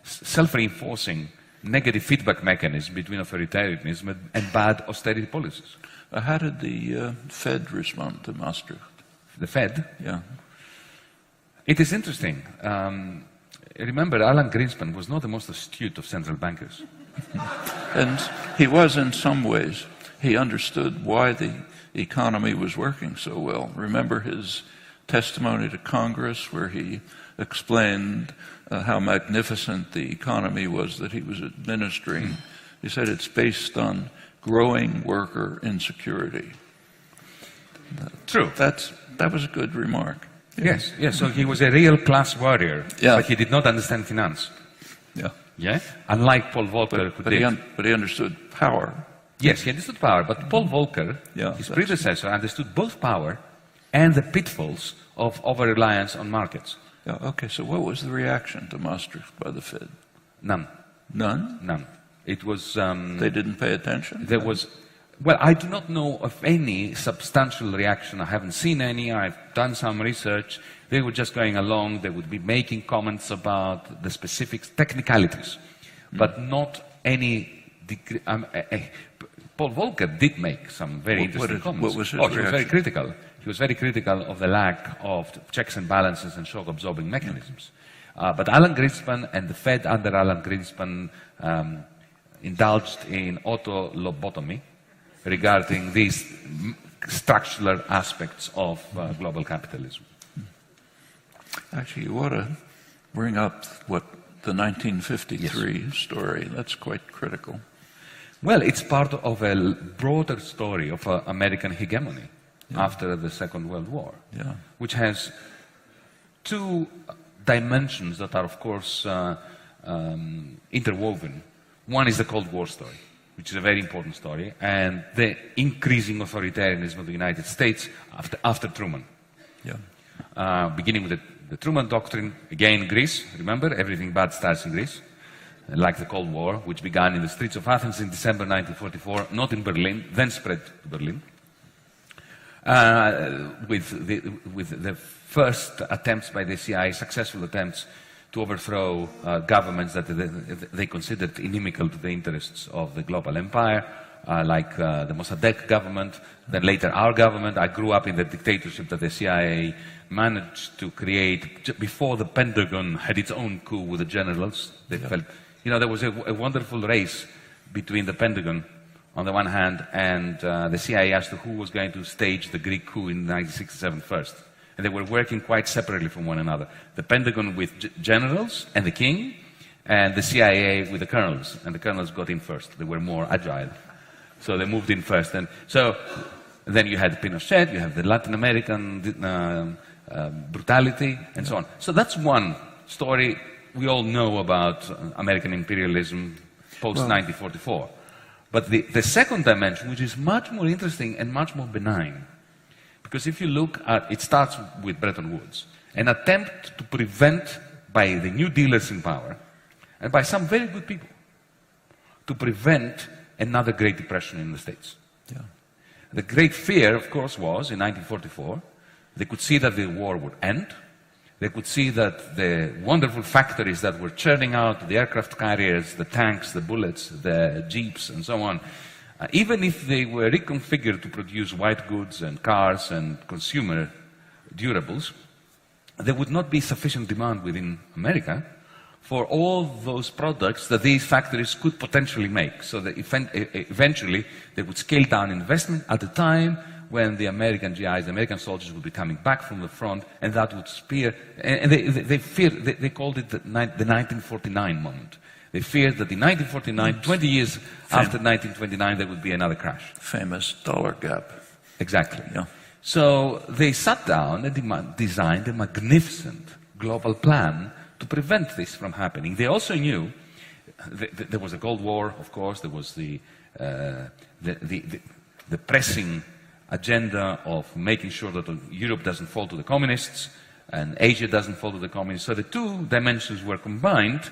self-reinforcing negative feedback mechanism between authoritarianism and bad austerity policies. How did the Fed respond to Maastricht? The Fed? Yeah. It is interesting. Remember, Alan Greenspan was not the most astute of central bankers. And he was in some ways. He understood why the economy was working so well. Remember his testimony to Congress where he explained how magnificent the economy was that he was administering. He said it's based on growing worker insecurity. True. That was a good remark. Yes, yes. So he was a real class warrior, but he did not understand finance. Yeah. Yeah. Unlike Paul Volcker, who did. But he understood power. Yes, he understood power. But Paul Volcker, his predecessor, understood both power and the pitfalls of over-reliance on markets. Yeah. Okay. So what was the reaction to Maastricht by the Fed? None. None. None. It was. They didn't pay attention. There was. Well, I do not know of any substantial reaction. I haven't seen any. I've done some research. They were just going along. They would be making comments about the specifics, technicalities, but not any degree. Paul Volcker did make some very interesting comments. What was his reaction? He was very critical. He was very critical of the lack of checks and balances and shock-absorbing mechanisms. But Alan Greenspan and the Fed under Alan Greenspan indulged in auto-lobotomy regarding these structural aspects of global capitalism. Actually, you ought to bring up what the 1953 story. That's quite critical. Well, it's part of a broader story of American hegemony after the Second World War, which has two dimensions that are, of course, interwoven. One is the Cold War story, which is a very important story, and the increasing authoritarianism of the United States after Truman. Beginning with the Truman Doctrine, again Greece, remember, everything bad starts in Greece, like the Cold War, which began in the streets of Athens in December 1944, not in Berlin, then spread to Berlin, with the first attempts by the CIA, successful attempts to overthrow governments that they considered inimical to the interests of the global empire, like the Mossadegh government, then later our government. I grew up in the dictatorship that the CIA managed to create before the Pentagon had its own coup with the generals. They felt, there was a wonderful race between the Pentagon on the one hand and the CIA as to who was going to stage the Greek coup in 1967 first. And they were working quite separately from one another. The Pentagon with generals and the king, and the CIA with the colonels. And the colonels got in first. They were more agile. So they moved in first. And so then you had Pinochet, you have the Latin American brutality, and so on. So that's one story we all know about American imperialism post-1944. But the second dimension, which is much more interesting and much more benign, because if you look at, it starts with Bretton Woods, an attempt to prevent, by the new dealers in power, and by some very good people, to prevent another Great Depression in the States. Yeah. The great fear, of course, was, in 1944, they could see that the war would end. They could see that the wonderful factories that were churning out the aircraft carriers, the tanks, the bullets, the jeeps, and so on, even if they were reconfigured to produce white goods and cars and consumer durables, there would not be sufficient demand within America for all those products that these factories could potentially make. So that eventually they would scale down investment at a time when the American GIs, the American soldiers, would be coming back from the front, and that would spear. And they called it the 1949 moment. They feared that in 1949, 20 years after 1929, there would be another crash. Famous dollar gap. Exactly. Yeah. So they sat down and designed a magnificent global plan to prevent this from happening. They also knew there was a Cold War, of course. There was the pressing agenda of making sure that Europe doesn't fall to the communists and Asia doesn't fall to the communists. So the two dimensions were combined,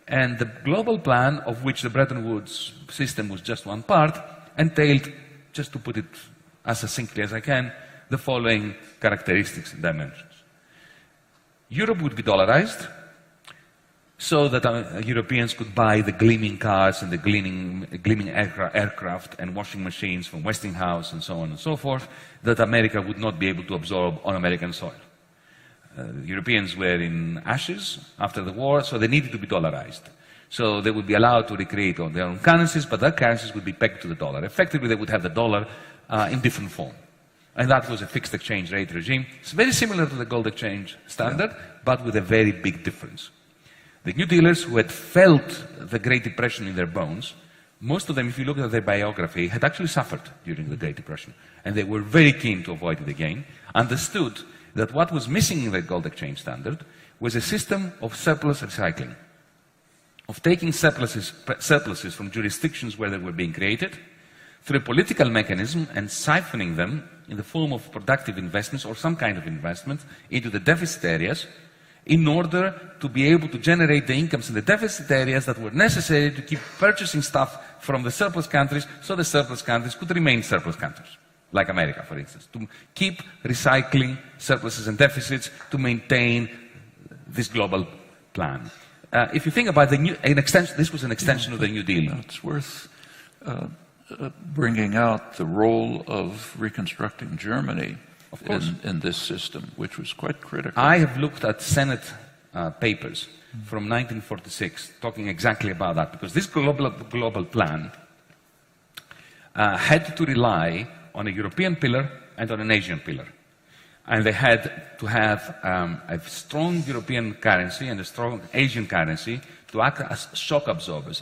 and the global plan, of which the Bretton Woods system was just one part, entailed, just to put it as succinctly as I can, the following characteristics and dimensions. Europe would be dollarized, so that Europeans could buy the gleaming cars and the gleaming aircraft and washing machines from Westinghouse and so on and so forth, that America would not be able to absorb on American soil. Europeans were in ashes after the war, so they needed to be dollarized. So they would be allowed to recreate on their own currencies, but their currencies would be pegged to the dollar. Effectively, they would have the dollar in different form. And that was a fixed exchange rate regime. It's very similar to the gold exchange standard, but with a very big difference. The New Dealers, who had felt the Great Depression in their bones, most of them, if you look at their biography, had actually suffered during the Great Depression. And they were very keen to avoid it again, understood that what was missing in the gold exchange standard was a system of surplus recycling, of taking surpluses from jurisdictions where they were being created, through a political mechanism, and siphoning them in the form of productive investments or some kind of investment into the deficit areas, in order to be able to generate the incomes in the deficit areas that were necessary to keep purchasing stuff from the surplus countries, so the surplus countries could remain surplus countries, like America, for instance, to keep recycling surpluses and deficits to maintain this global plan. If you think about this was an extension of the New Deal. It's worth bringing out the role of reconstructing Germany in this system, which was quite critical. I have looked at Senate papers from 1946 talking exactly about that, because this global plan had to rely on a European pillar and on an Asian pillar. And they had to have a strong European currency and a strong Asian currency to act as shock absorbers.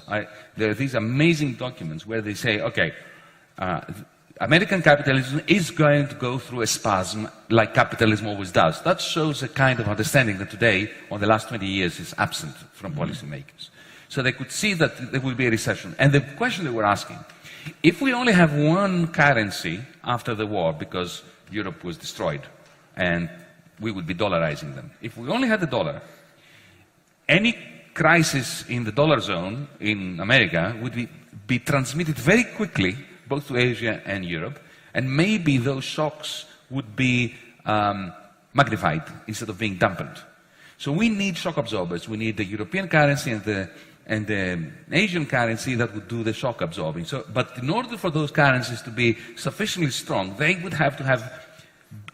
There are these amazing documents where they say, okay, American capitalism is going to go through a spasm like capitalism always does. That shows a kind of understanding that today, or the last 20 years, is absent from policymakers. So they could see that there will be a recession. And the question they were asking, if we only have one currency after the war, because Europe was destroyed, and we would be dollarizing them. If we only had the dollar, any crisis in the dollar zone in America would be transmitted very quickly, both to Asia and Europe, and maybe those shocks would be magnified instead of being dampened. So we need shock absorbers. We need the European currency and the Asian currency that would do the shock absorbing. But in order for those currencies to be sufficiently strong, they would have to have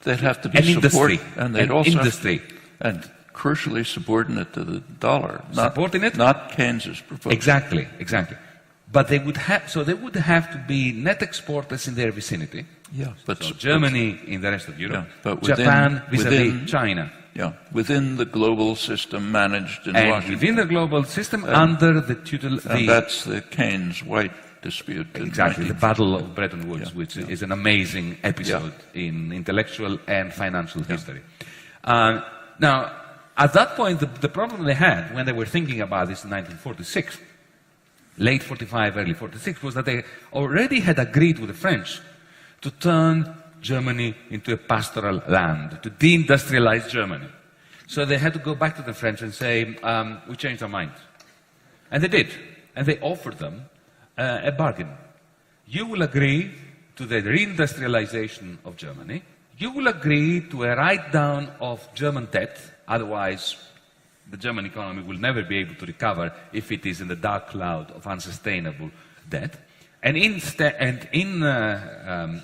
they'd have to be an industry, and they'd also industry, and crucially subordinate to the dollar, not Keynes's proposal. Exactly. But they would have to be net exporters in their vicinity. Yeah, but so Germany in the rest of Europe, but Japan vis-à-vis China. Yeah, within the global system managed in Washington. Within the global system, under the and that's the Keynes-White dispute. Exactly, the Battle of Bretton Woods, which is an amazing episode in intellectual and financial history. Now, at that point, the problem they had when they were thinking about this in 1946, late 45, early 46, was that they already had agreed with the French to turn Germany into a pastoral land, to deindustrialize Germany. So they had to go back to the French and say, we changed our mind. And they did. And they offered them a bargain. You will agree to the reindustrialization of Germany. You will agree to a write-down of German debt. Otherwise, the German economy will never be able to recover if it is in the dark cloud of unsustainable debt. And in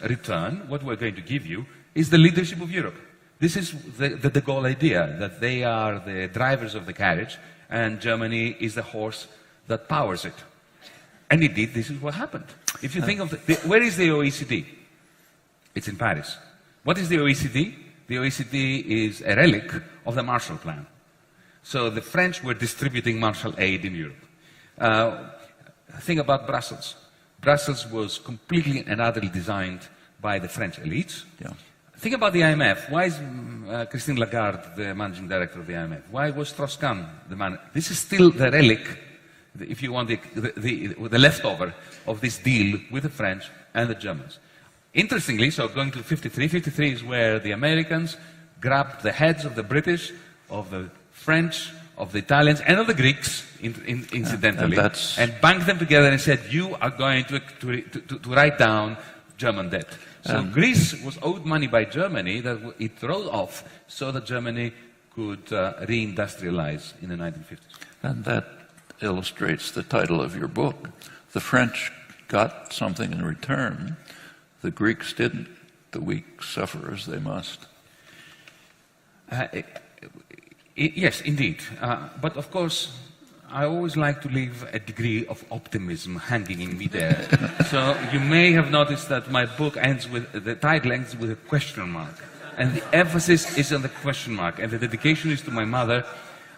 return, what we're going to give you is the leadership of Europe. This is the de Gaulle idea, that they are the drivers of the carriage and Germany is the horse that powers it. And indeed, this is what happened. If you think of where is the OECD? It's in Paris. What is the OECD? The OECD is a relic of the Marshall Plan. So the French were distributing Marshall aid in Europe. Think about Brussels. Brussels was completely and utterly designed by the French elites. Yeah. Think about the IMF. Why is Christine Lagarde the managing director of the IMF? Why was Strauss-Kahn the man? This is still the relic, if you want, the leftover of this deal with the French and the Germans. Interestingly, so going to 53, 53 is where the Americans grabbed the heads of the British, of the French, of the Italians, and of the Greeks, incidentally, and banked them together and said, you are going to write down German debt. So Greece was owed money by Germany that it wrote off so that Germany could reindustrialize in the 1950s. And that illustrates the title of your book. The French got something in return. The Greeks didn't. The weak suffer as they must. Yes, indeed. But of course, I always like to leave a degree of optimism hanging in me there. So you may have noticed that my book ends with, the title ends with a question mark. And the emphasis is on the question mark. And the dedication is to my mother.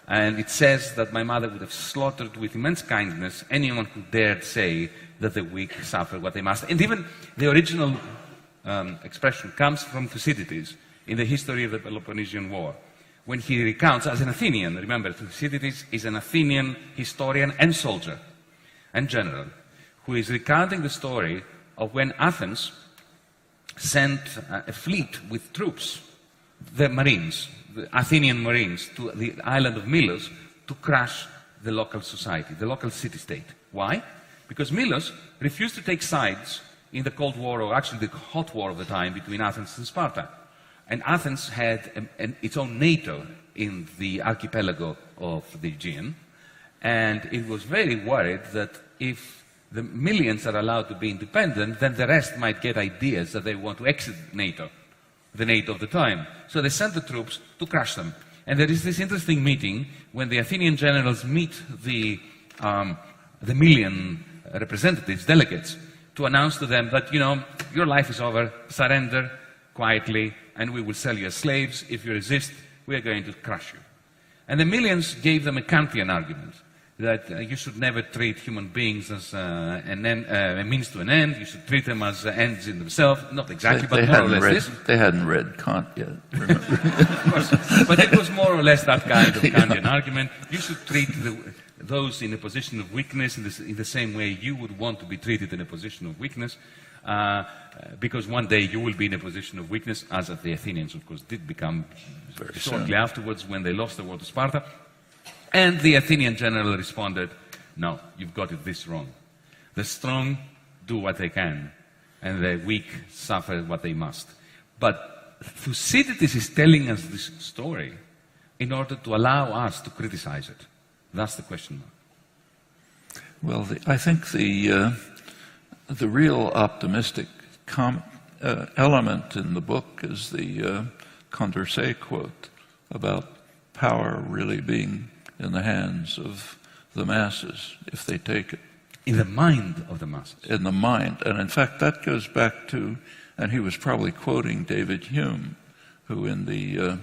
And it says that my mother would have slaughtered with immense kindness anyone who dared say that the weak suffer what they must. And even the original expression comes from Thucydides in the history of the Peloponnesian War, when he recounts, as an Athenian, remember, Thucydides is an Athenian historian and soldier and general, who is recounting the story of when Athens sent a fleet with troops, the Marines, the Athenian Marines, to the island of Milos to crush the local society, the local city-state. Why? Because Milos refused to take sides in the Cold War, or actually the hot war of the time, between Athens and Sparta. And Athens had its own NATO in the archipelago of the Aegean, and it was very worried that if the millions are allowed to be independent, then the rest might get ideas that they want to exit NATO, the NATO of the time. So they sent the troops to crush them. And there is this interesting meeting when the Athenian generals meet the million representatives, delegates, to announce to them that, you know, your life is over, surrender quietly, and we will sell you as slaves. If you resist, we are going to crush you. And the millions gave them a Kantian argument, that you should never treat human beings as a means to an end. You should treat them as ends in themselves. Not exactly, but more or less this. They hadn't read Kant yet, remember? Of course. But it was more or less that kind of Kantian argument. You should treat those in a position of weakness in the same way you would want to be treated in a position of weakness. Because one day you will be in a position of weakness, as the Athenians, of course, did become very shortly afterwards when they lost the war to Sparta. And the Athenian general responded, no, you've got it this wrong. The strong do what they can, and the weak suffer what they must. But Thucydides is telling us this story in order to allow us to criticize it. That's the question mark. Well, I think the real optimistic element in the book is the Condorcet quote about power really being in the hands of the masses, if they take it. In the mind of the masses. In the mind. And in fact, that goes back to, and he was probably quoting David Hume, who in the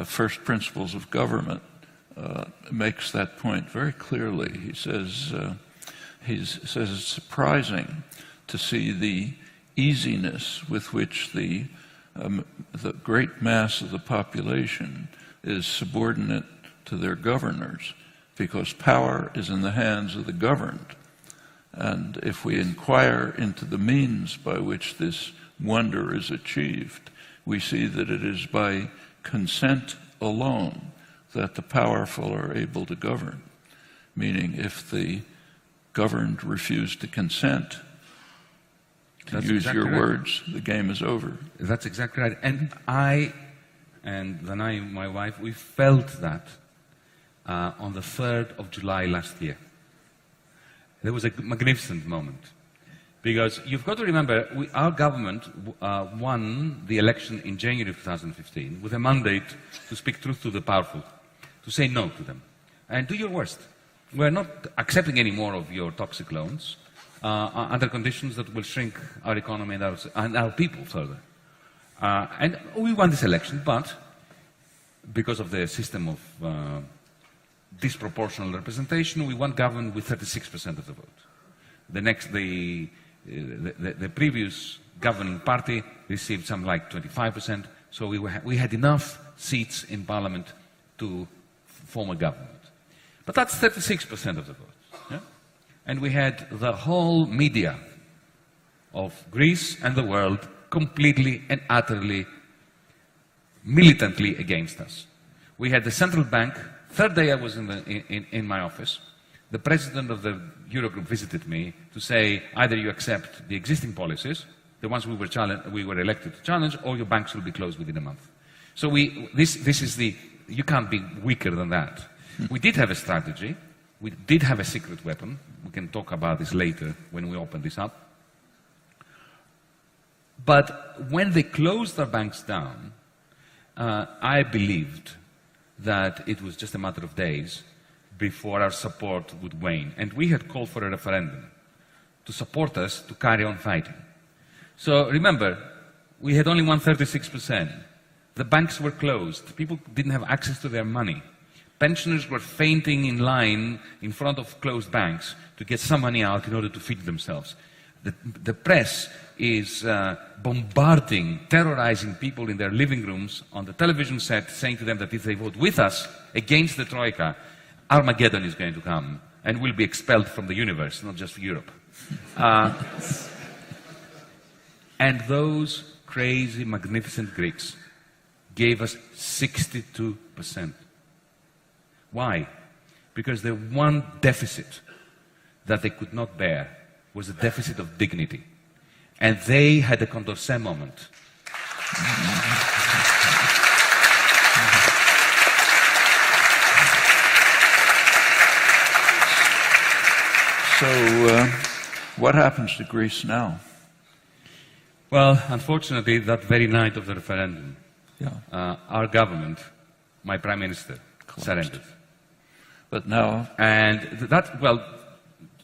First Principles of Government makes that point very clearly. He says it's surprising to see the easiness with which the the great mass of the population is subordinate to their governors, because power is in the hands of the governed. And if we inquire into the means by which this wonder is achieved, we see that it is by consent alone that the powerful are able to govern. Meaning, if the governed refuse to consent, to use your words, the game is over. That's exactly right. And I, and then my wife, we felt that on the 3rd of July last year. There was a magnificent moment. Because you've got to remember, our government won the election in January of 2015 with a mandate to speak truth to the powerful, to say no to them, and do your worst. We're not accepting any more of your toxic loans under conditions that will shrink our economy and our people further. And we won this election, but because of the system of disproportional representation, we won government with 36% of the vote. The previous governing party received something like 25%, so we had enough seats in parliament to form a government. But that's 36% of the vote. Yeah? And we had the whole media of Greece and the world completely and utterly, militantly against us. We had the central bank. Third day I was in my office. The president of the Eurogroup visited me to say, either you accept the existing policies, the ones we were elected to challenge, or your banks will be closed within a month. So this is you can't be weaker than that. We did have a strategy. We did have a secret weapon. We can talk about this later when we open this up. But when they closed their banks down, I believed that it was just a matter of days before our support would wane. And we had called for a referendum to support us to carry on fighting. So remember, we had only won 36%. The banks were closed. People didn't have access to their money. Pensioners were fainting in line in front of closed banks to get some money out in order to feed themselves. The press is bombarding, terrorizing people in their living rooms on the television set, saying to them that if they vote with us against the Troika, Armageddon is going to come and we'll be expelled from the universe, not just Europe. And those crazy, magnificent Greeks gave us 62%. Why? Because the one deficit that they could not bear was a deficit of dignity. And they had a Condorcet moment. So, what happens to Greece now? Well, unfortunately, that very night of the referendum, our government, my Prime Minister, surrendered. But now... And that, well,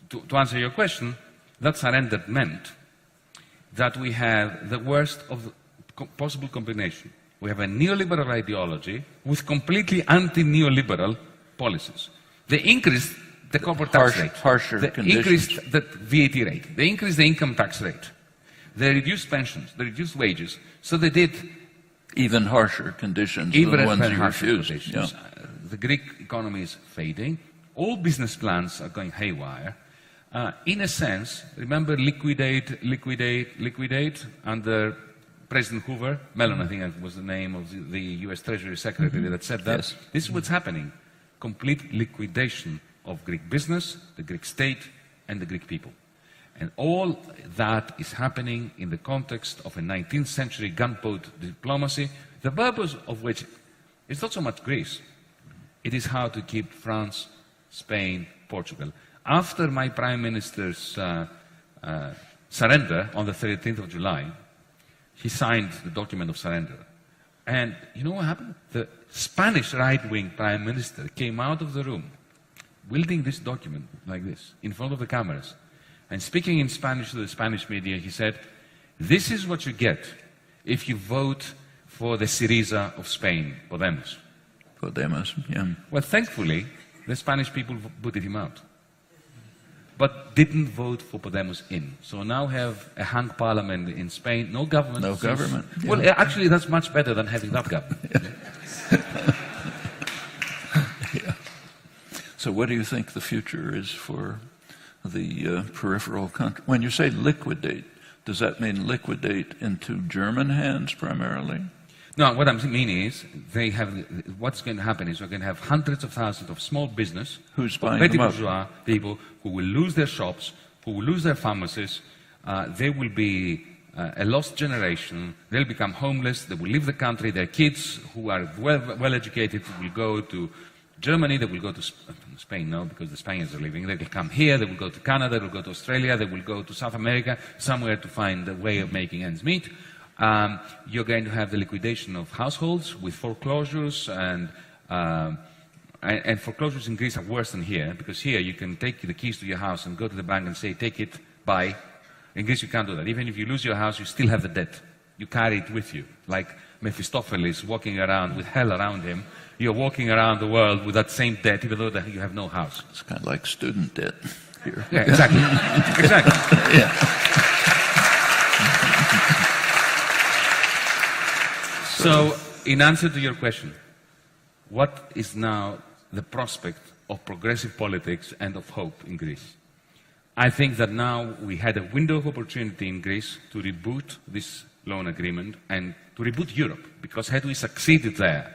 to answer your question, that surrender meant that we have the worst of the possible combination. We have a neoliberal ideology with completely anti-neoliberal policies. They increased the corporate tax rate. Harsher they increased the VAT rate. They increased the income tax rate. They reduced pensions. They reduced wages. So they did... Even harsher conditions than the ones you refused. Yeah. The Greek economy is fading. All business plans are going haywire. In a sense, remember liquidate under President Hoover? Mellon, I think that was the name of the US Treasury Secretary that said that. Yes. This is what's happening. Complete liquidation of Greek business, the Greek state, and the Greek people. And all that is happening in the context of a 19th century gunboat diplomacy, the purpose of which is not so much Greece. It is how to keep France, Spain, Portugal. After my Prime Minister's surrender on the 13th of July, he signed the document of surrender. And you know what happened? The Spanish right-wing Prime Minister came out of the room wielding this document like this, in front of the cameras. And speaking in Spanish to the Spanish media, he said, "This is what you get if you vote for the Syriza of Spain, Podemos." Podemos, yeah. Well, thankfully, the Spanish people booted him out. but didn't vote for Podemos in. So now have a hung parliament in Spain, no government. No government. Yeah. Well, actually, that's much better than having that government. Yeah. So what do you think the future is for the peripheral country? When you say liquidate, does that mean liquidate into German hands primarily? No, what I mean is, what's going to happen is we're going to have hundreds of thousands of small business, Who's buying petty them up? bourgeois people who will lose their shops, who will lose their pharmacies. They will be a lost generation. They'll become homeless. They will leave the country. Their kids, who are well educated, will go to Germany. They will go to Spain, no, because the Spaniards are leaving. They will come here. They will go to Canada. They will go to Australia. They will go to South America, somewhere to find a way of making ends meet. You're going to have the liquidation of households with foreclosures, and foreclosures in Greece are worse than here, because here you can take the keys to your house and go to the bank and say, take it, bye. In Greece you can't do that. Even if you lose your house, you still have the debt. You carry it with you, like Mephistopheles walking around with hell around him. You're walking around the world with that same debt, even though you have no house. It's kind of like student debt here. Yeah, exactly. Exactly. Yeah. So, in answer to your question, what is now the prospect of progressive politics and of hope in Greece? I think that now we had a window of opportunity in Greece to reboot this loan agreement and to reboot Europe, because had we succeeded there,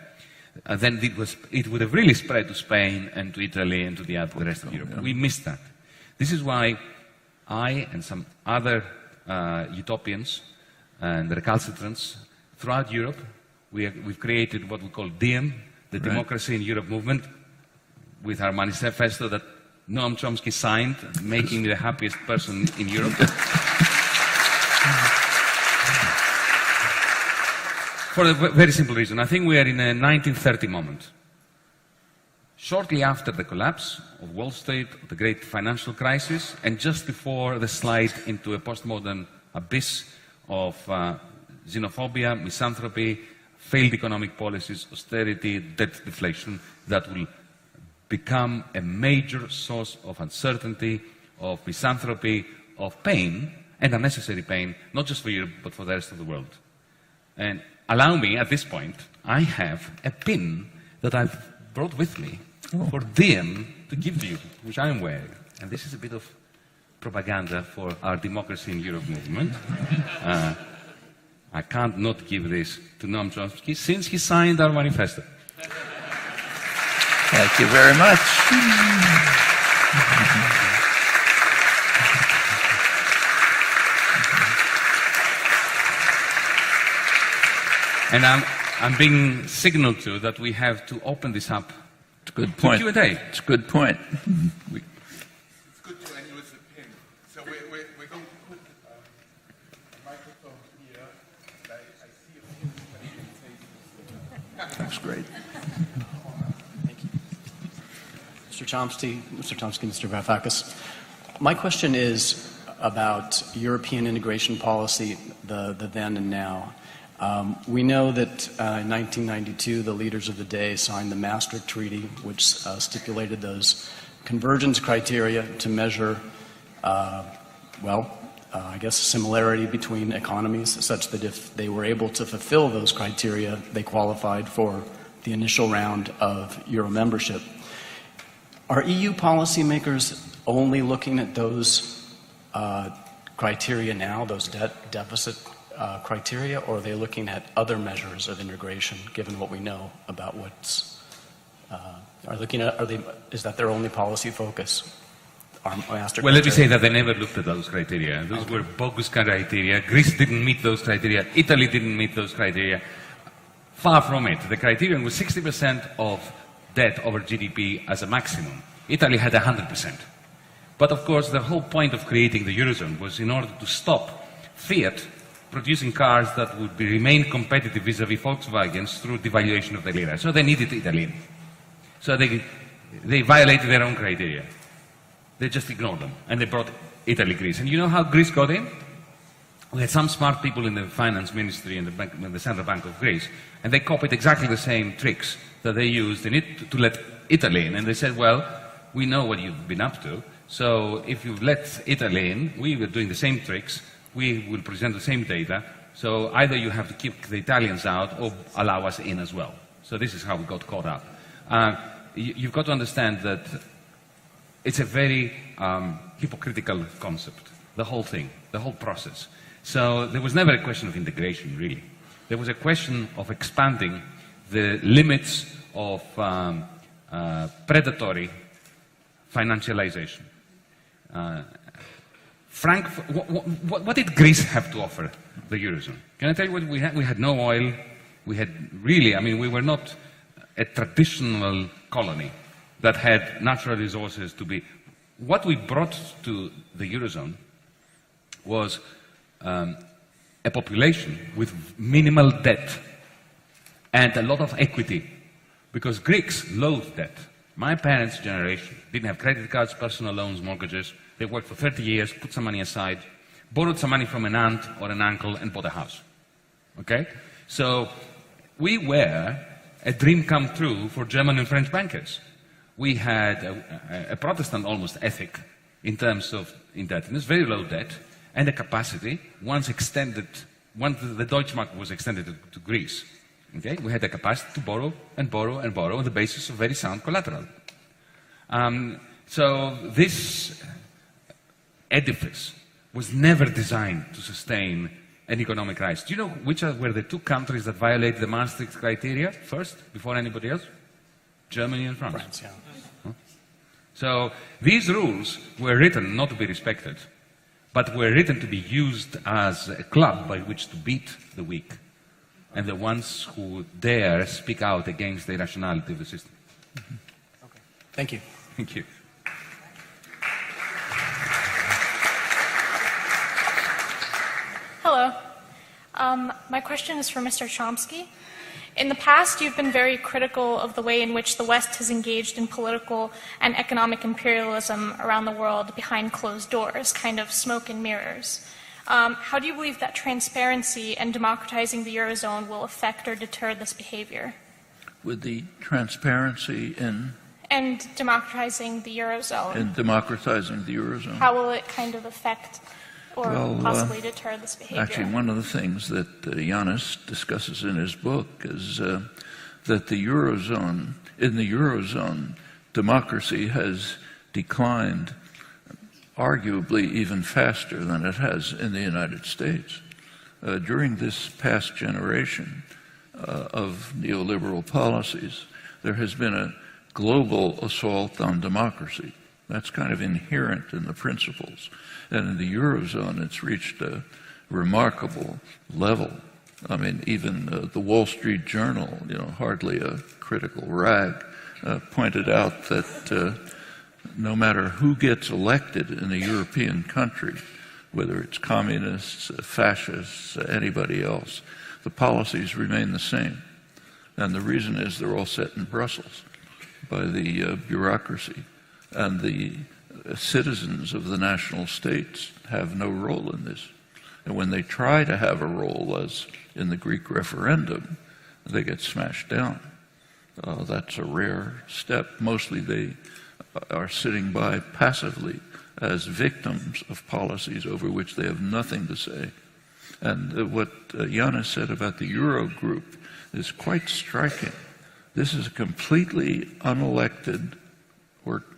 then it would have really spread to Spain and to Italy and to the rest of Europe. We missed that. This is why I and some other utopians and recalcitrants throughout Europe, we've created what we call DiEM, the Democracy in Europe movement, with our manifesto that Noam Chomsky signed, making me the happiest person in Europe. For a very simple reason. I think we are in a 1930 moment. Shortly after the collapse of Wall Street, the great financial crisis, and just before the slide into a postmodern abyss of xenophobia, misanthropy, failed economic policies, austerity, debt deflation, that will become a major source of uncertainty, of misanthropy, of pain, and unnecessary pain, not just for Europe, but for the rest of the world. And allow me, at this point, I have a pin that I've brought with me for DiEM to give to you, which I'm wearing. And this is a bit of propaganda for our Democracy in Europe movement. I can't not give this to Noam Chomsky since he signed our manifesto. Thank you very much. And I'm being signaled to that we have to open this up. It's a good point. To Q&A. It's a good point. It's good to end with a pin. So we're going to put a microphone here. I see a few questions. That's great. Thank you. Mr. Chomsky, Mr. Varoufakis. My question is about European integration policy, the then and now. We know that in 1992, the leaders of the day signed the Maastricht Treaty, which stipulated those convergence criteria to measure, I guess, similarity between economies, such that if they were able to fulfill those criteria, they qualified for the initial round of Euro membership. Are EU policymakers only looking at those criteria now, those deficit criteria, or are they looking at other measures of integration, given what we know about what's, is that their only policy focus? Well, let me say that they never looked at those criteria. Those were bogus criteria. Greece didn't meet those criteria. Italy didn't meet those criteria. Far from it. The criterion was 60% of debt over GDP as a maximum. Italy had 100%. But of course, the whole point of creating the Eurozone was in order to stop Fiat producing cars that would remain competitive vis-à-vis Volkswagens through devaluation of the lira. So they needed Italy. So they violated their own criteria. They just ignored them, and they brought Italy, Greece. And you know how Greece got in? We had some smart people in the finance ministry and the Central Bank of Greece, and they copied exactly the same tricks that they used in it to let Italy in. And they said, well, we know what you've been up to, So if you let Italy in, we were doing the same tricks, we will present the same data, so either you have to keep the Italians out or allow us in as well. So this is how we got caught up. You've got to understand that it's a very hypocritical concept, the whole thing, the whole process. So there was never a question of integration, really. There was a question of expanding the limits of predatory financialization. Frank, what did Greece have to offer the Eurozone? Can I tell you what we had? We had no oil. We had really, I mean, we were not a traditional colony that had natural resources to be. What we brought to the Eurozone was a population with minimal debt and a lot of equity, because Greeks loathed debt. My parents' generation didn't have credit cards, personal loans, mortgages. They worked for 30 years, put some money aside, borrowed some money from an aunt or an uncle and bought a house. Okay? So we were a dream come true for German and French bankers. We had a Protestant almost ethic in terms of indebtedness, very low debt, and a capacity, once the Deutschmark was extended to Greece, okay, we had the capacity to borrow and borrow and borrow on the basis of very sound collateral. So this edifice was never designed to sustain an economic rise. Do you know which were the two countries that violated the Maastricht criteria first, before anybody else? Germany and France. France, yeah. So these rules were written not to be respected, but were written to be used as a club by which to beat the weak and the ones who dare speak out against the irrationality of the system. Mm-hmm. Okay. Thank you. Thank you. Hello. My question is for Mr. Chomsky. In the past, you've been very critical of the way in which the West has engaged in political and economic imperialism around the world behind closed doors, kind of smoke and mirrors. How do you believe that transparency and democratizing the Eurozone will affect or deter this behavior? With the transparency in... And democratizing the Eurozone. And democratizing the Eurozone. How will it kind of affect or possibly deter this behavior? Actually, one of the things that Yanis discusses in his book is that the Eurozone, in the Eurozone, democracy has declined arguably even faster than it has in the United States. During this past generation of neoliberal policies, there has been a global assault on democracy. That's kind of inherent in the principles. And in the Eurozone, it's reached a remarkable level. I mean, even the Wall Street Journal, you know, hardly a critical rag, pointed out that no matter who gets elected in a European country, whether it's communists, fascists, anybody else, the policies remain the same. And the reason is they're all set in Brussels by the bureaucracy. And the citizens of the national states have no role in this. And when they try to have a role, as in the Greek referendum, they get smashed down. That's a rare step. Mostly they are sitting by passively as victims of policies over which they have nothing to say. And what Yanis said about the Eurogroup is quite striking. This is a completely unelected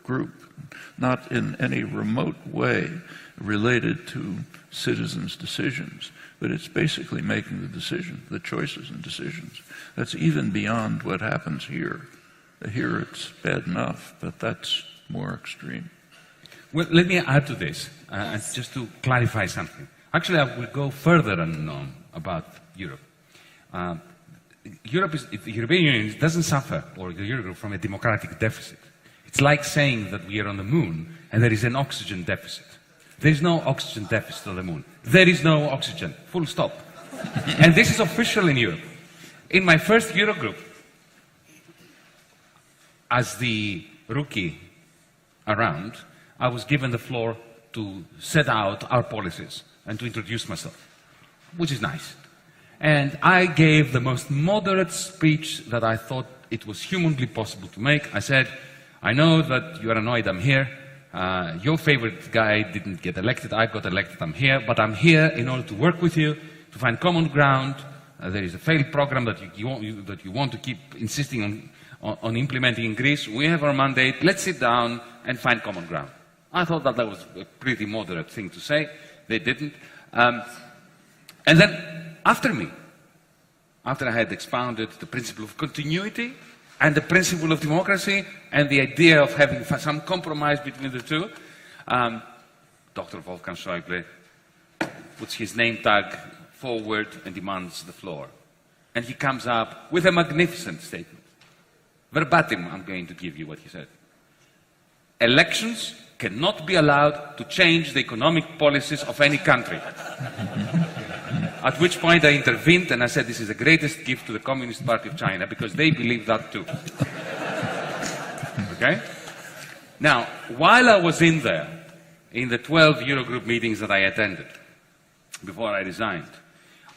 group, not in any remote way related to citizens' decisions, but it's basically making the decision, the choices and decisions. That's even beyond what happens here. Here it's bad enough, but that's more extreme. Well, let me add to this, just to clarify something. Actually, I will go further than Noam about Europe. The European Union doesn't suffer, or the Eurogroup, from a democratic deficit. It's like saying that we are on the moon and there is an oxygen deficit. There is no oxygen deficit on the moon. There is no oxygen, full stop. And this is official in Europe. In my first Eurogroup, as the rookie around, I was given the floor to set out our policies and to introduce myself, which is nice. And I gave the most moderate speech that I thought it was humanly possible to make. I said, I know that you are annoyed I'm here. Your favorite guy didn't get elected, I got elected, I'm here, but I'm here in order to work with you, to find common ground. There is a failed program that you want to keep insisting on implementing in Greece. We have our mandate, let's sit down and find common ground. I thought that was a pretty moderate thing to say. They didn't. And then, after me, after I had expounded the principle of continuity and the principle of democracy and the idea of having some compromise between the two, Dr. Wolfgang Schäuble puts his name tag forward and demands the floor. And he comes up with a magnificent statement. Verbatim, I'm going to give you what he said. Elections cannot be allowed to change the economic policies of any country. At which point I intervened and I said, this is the greatest gift to the Communist Party of China, because they believe that too. Okay? Now, while I was in there, in the 12 Eurogroup meetings that I attended, before I resigned,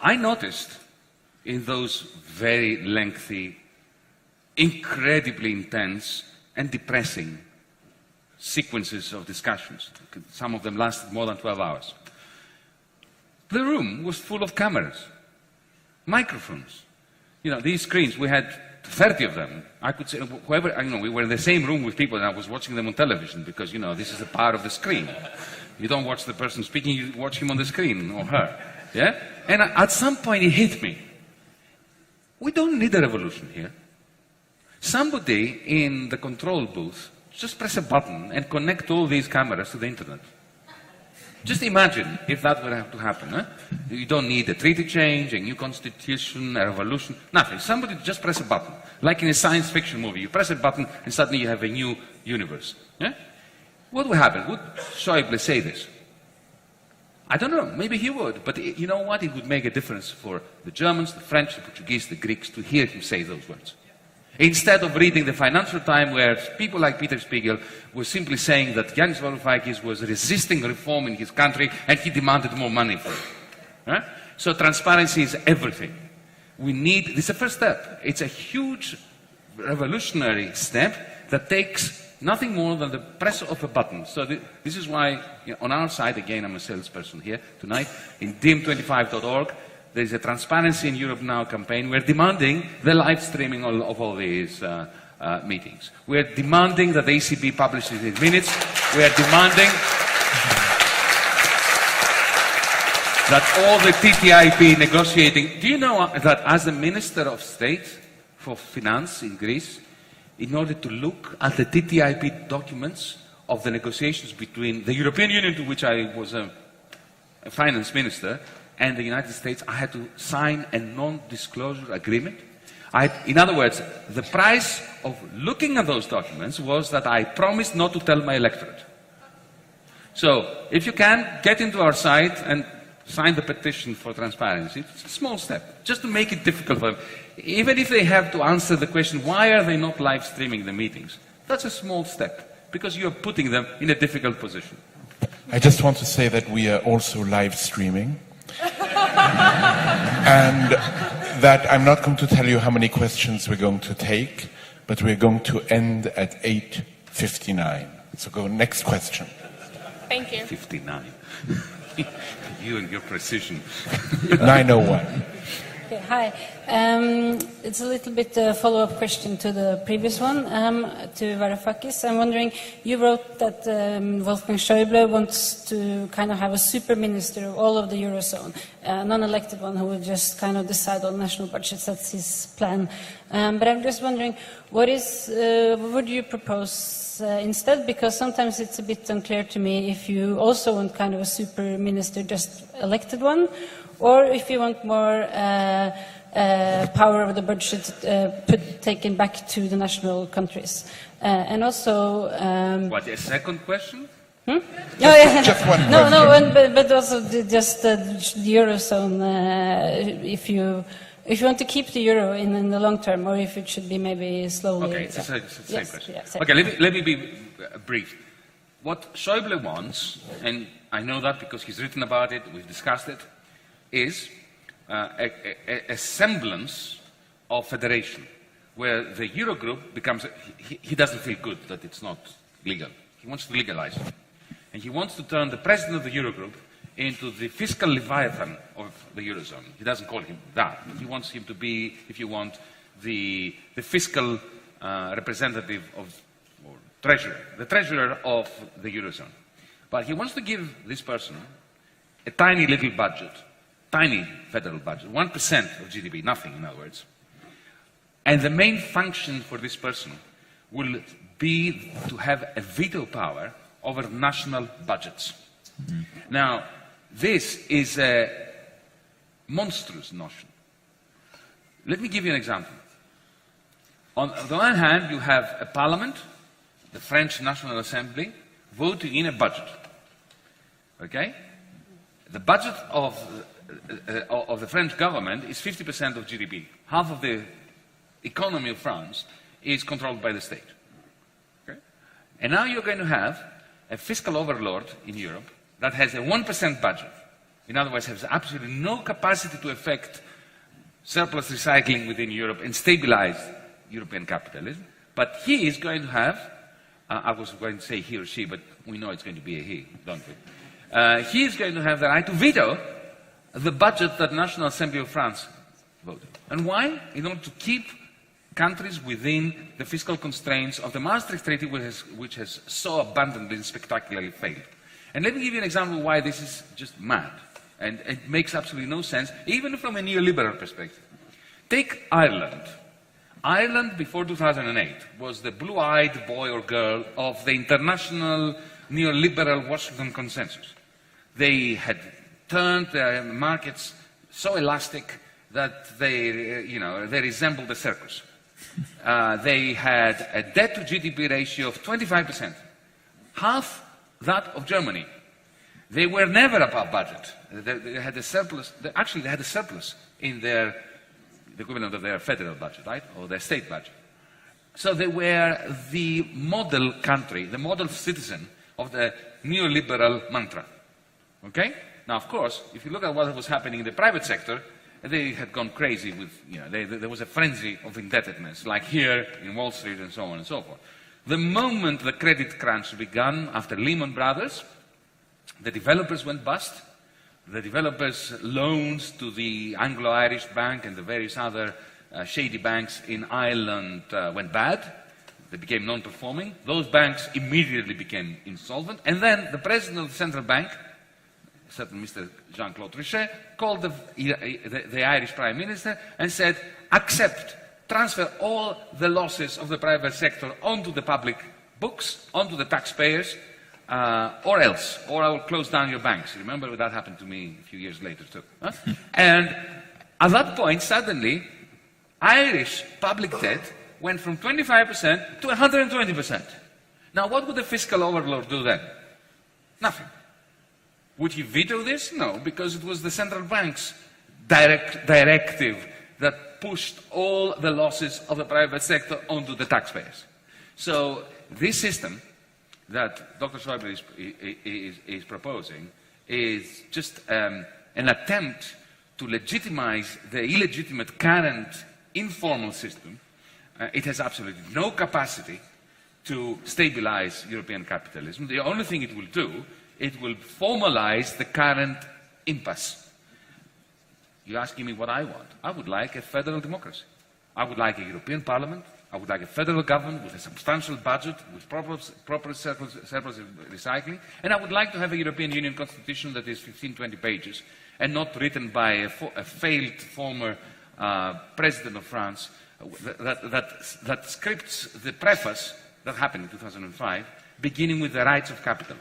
I noticed in those very lengthy, incredibly intense and depressing sequences of discussions, some of them lasted more than 12 hours, the room was full of cameras, microphones. You know, these screens, we had 30 of them. I could say, whoever, you know, we were in the same room with people and I was watching them on television because, you know, this is the power of the screen. You don't watch the person speaking, you watch him on the screen, or her. Yeah? And at some point it hit me. We don't need a revolution here. Somebody in the control booth, just press a button and connect all these cameras to the internet. Just imagine if that were to happen. Huh? You don't need a treaty change, a new constitution, a revolution, nothing. Somebody just press a button. Like in a science fiction movie, you press a button and suddenly you have a new universe. Yeah? What would happen? Would Schäuble say this? I don't know, maybe he would, but you know what? It would make a difference for the Germans, the French, the Portuguese, the Greeks to hear him say those words. Instead of reading the Financial Times where people like Peter Spiegel were simply saying that Yanis Varoufakis was resisting reform in his country and he demanded more money for it. Right? So transparency is everything. We need, this is the first step. It's a huge revolutionary step that takes nothing more than the press of a button. So this is why, you know, on our side, again, I'm a salesperson here tonight, in dim25.org, there is a Transparency in Europe Now campaign. We're demanding the live streaming of all these meetings. We're demanding that the ECB publishes its minutes. We're demanding that all the TTIP negotiating... Do you know that as the Minister of State for Finance in Greece, in order to look at the TTIP documents of the negotiations between the European Union, to which I was a finance minister, and the United States, I had to sign a non-disclosure agreement. In other words, the price of looking at those documents was that I promised not to tell my electorate. So, if you can, get into our site and sign the petition for transparency. It's a small step, just to make it difficult for them. Even if they have to answer the question, why are they not live streaming the meetings? That's a small step, because you're putting them in a difficult position. I just want to say that we are also live streaming. And that I'm not going to tell you how many questions we're going to take, but we're going to end at 8:59. So go next question. Thank you. 59. You and your precision. 9:01. Okay, hi. It's a little bit a follow-up question to the previous one, to Varoufakis. I'm wondering, you wrote that Wolfgang Schäuble wants to kind of have a super minister of all of the Eurozone, a non-elected one who will just kind of decide on national budgets. That's his plan. But I'm just wondering, what would you propose instead? Because sometimes it's a bit unclear to me if you also want kind of a super minister, just elected one, or if you want more power over the budget taken back to the national countries. And also... What, a second question? Hmm? Yeah. Just one question. But also just the Eurozone, if you want to keep the euro in the long term, or if it should be maybe slowly... Okay, it's the same question. Yeah, okay, let me be brief. What Schäuble wants, and I know that because he's written about it, we've discussed it, is a semblance of federation, where the Eurogroup becomes... He doesn't feel good that it's not legal. He wants to legalize it. And he wants to turn the president of the Eurogroup into the fiscal leviathan of the Eurozone. He doesn't call him that, but he wants him to be, if you want, the fiscal representative of, or treasurer, the treasurer of the Eurozone. But he wants to give this person a tiny little budget, tiny federal budget, 1% of GDP, nothing in other words. And the main function for this person will be to have a veto power over national budgets. Mm-hmm. Now, this is a monstrous notion. Let me give you an example. On the one hand, you have a parliament, the French National Assembly, voting in a budget. Okay? The budget of the French government is 50% of GDP. Half of the economy of France is controlled by the state. Okay? And now you're going to have a fiscal overlord in Europe that has a 1% budget. In other words, has absolutely no capacity to affect surplus recycling within Europe and stabilize European capitalism. But he is going to have, I was going to say he or she, but we know it's going to be a he, don't we? He is going to have the right to veto the budget that the National Assembly of France voted. And why? In order to keep countries within the fiscal constraints of the Maastricht Treaty, which has so abundantly and spectacularly failed. And let me give you an example why this is just mad. And it makes absolutely no sense, even from a neoliberal perspective. Take Ireland. Ireland, before 2008, was the blue-eyed boy or girl of the international neoliberal Washington consensus. They had turned their markets so elastic that they resembled a circus. They had a debt-to-GDP ratio of 25%, half that of Germany. They were never above budget. They had a surplus. Actually, they had a surplus in the equivalent of their federal budget, right, or their state budget. So they were the model country, the model citizen of the neoliberal mantra. Okay? Now, of course, if you look at what was happening in the private sector, they had gone crazy with, there was a frenzy of indebtedness, like here in Wall Street and so on and so forth. The moment the credit crunch began after Lehman Brothers, the developers went bust. The developers' loans to the Anglo-Irish Bank and the various other shady banks in Ireland went bad. They became non-performing. Those banks immediately became insolvent. And then the president of the central bank, certain Mr. Jean-Claude Trichet, called the Irish Prime Minister and said, transfer all the losses of the private sector onto the public books, onto the taxpayers, or else, or I will close down your banks. Remember that happened to me a few years later too. Huh? And at that point, suddenly, Irish public debt went from 25% to 120%. Now, what would the fiscal overlord do then? Nothing. Would he veto this? No, because it was the central bank's directive that pushed all the losses of the private sector onto the taxpayers. So this system that Dr. Schäuble is proposing is just an attempt to legitimize the illegitimate current informal system. It has absolutely no capacity to stabilize European capitalism. The only thing it will do, it will formalize the current impasse. You're asking me what I want. I would like a federal democracy. I would like a European Parliament. I would like a federal government with a substantial budget, with proper surplus recycling. And I would like to have a European Union constitution that is 15, 20 pages and not written by a failed former president of France that scripts the preface that happened in 2005, beginning with the rights of capital.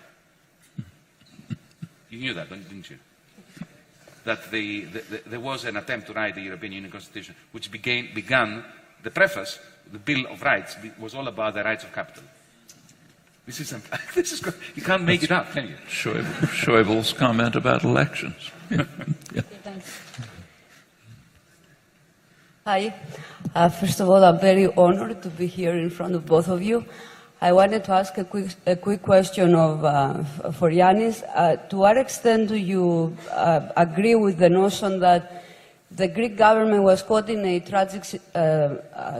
You knew that, didn't you? That there was an attempt to write the European Union Constitution, which began the preface, the Bill of Rights, was all about the rights of capital. This is you can't make it up, can you? Schäuble's comment about elections. Yeah. Hi. First of all, I'm very honored to be here in front of both of you. I wanted to ask a quick question for Yanis. To what extent do you agree with the notion that the Greek government was caught in a tragic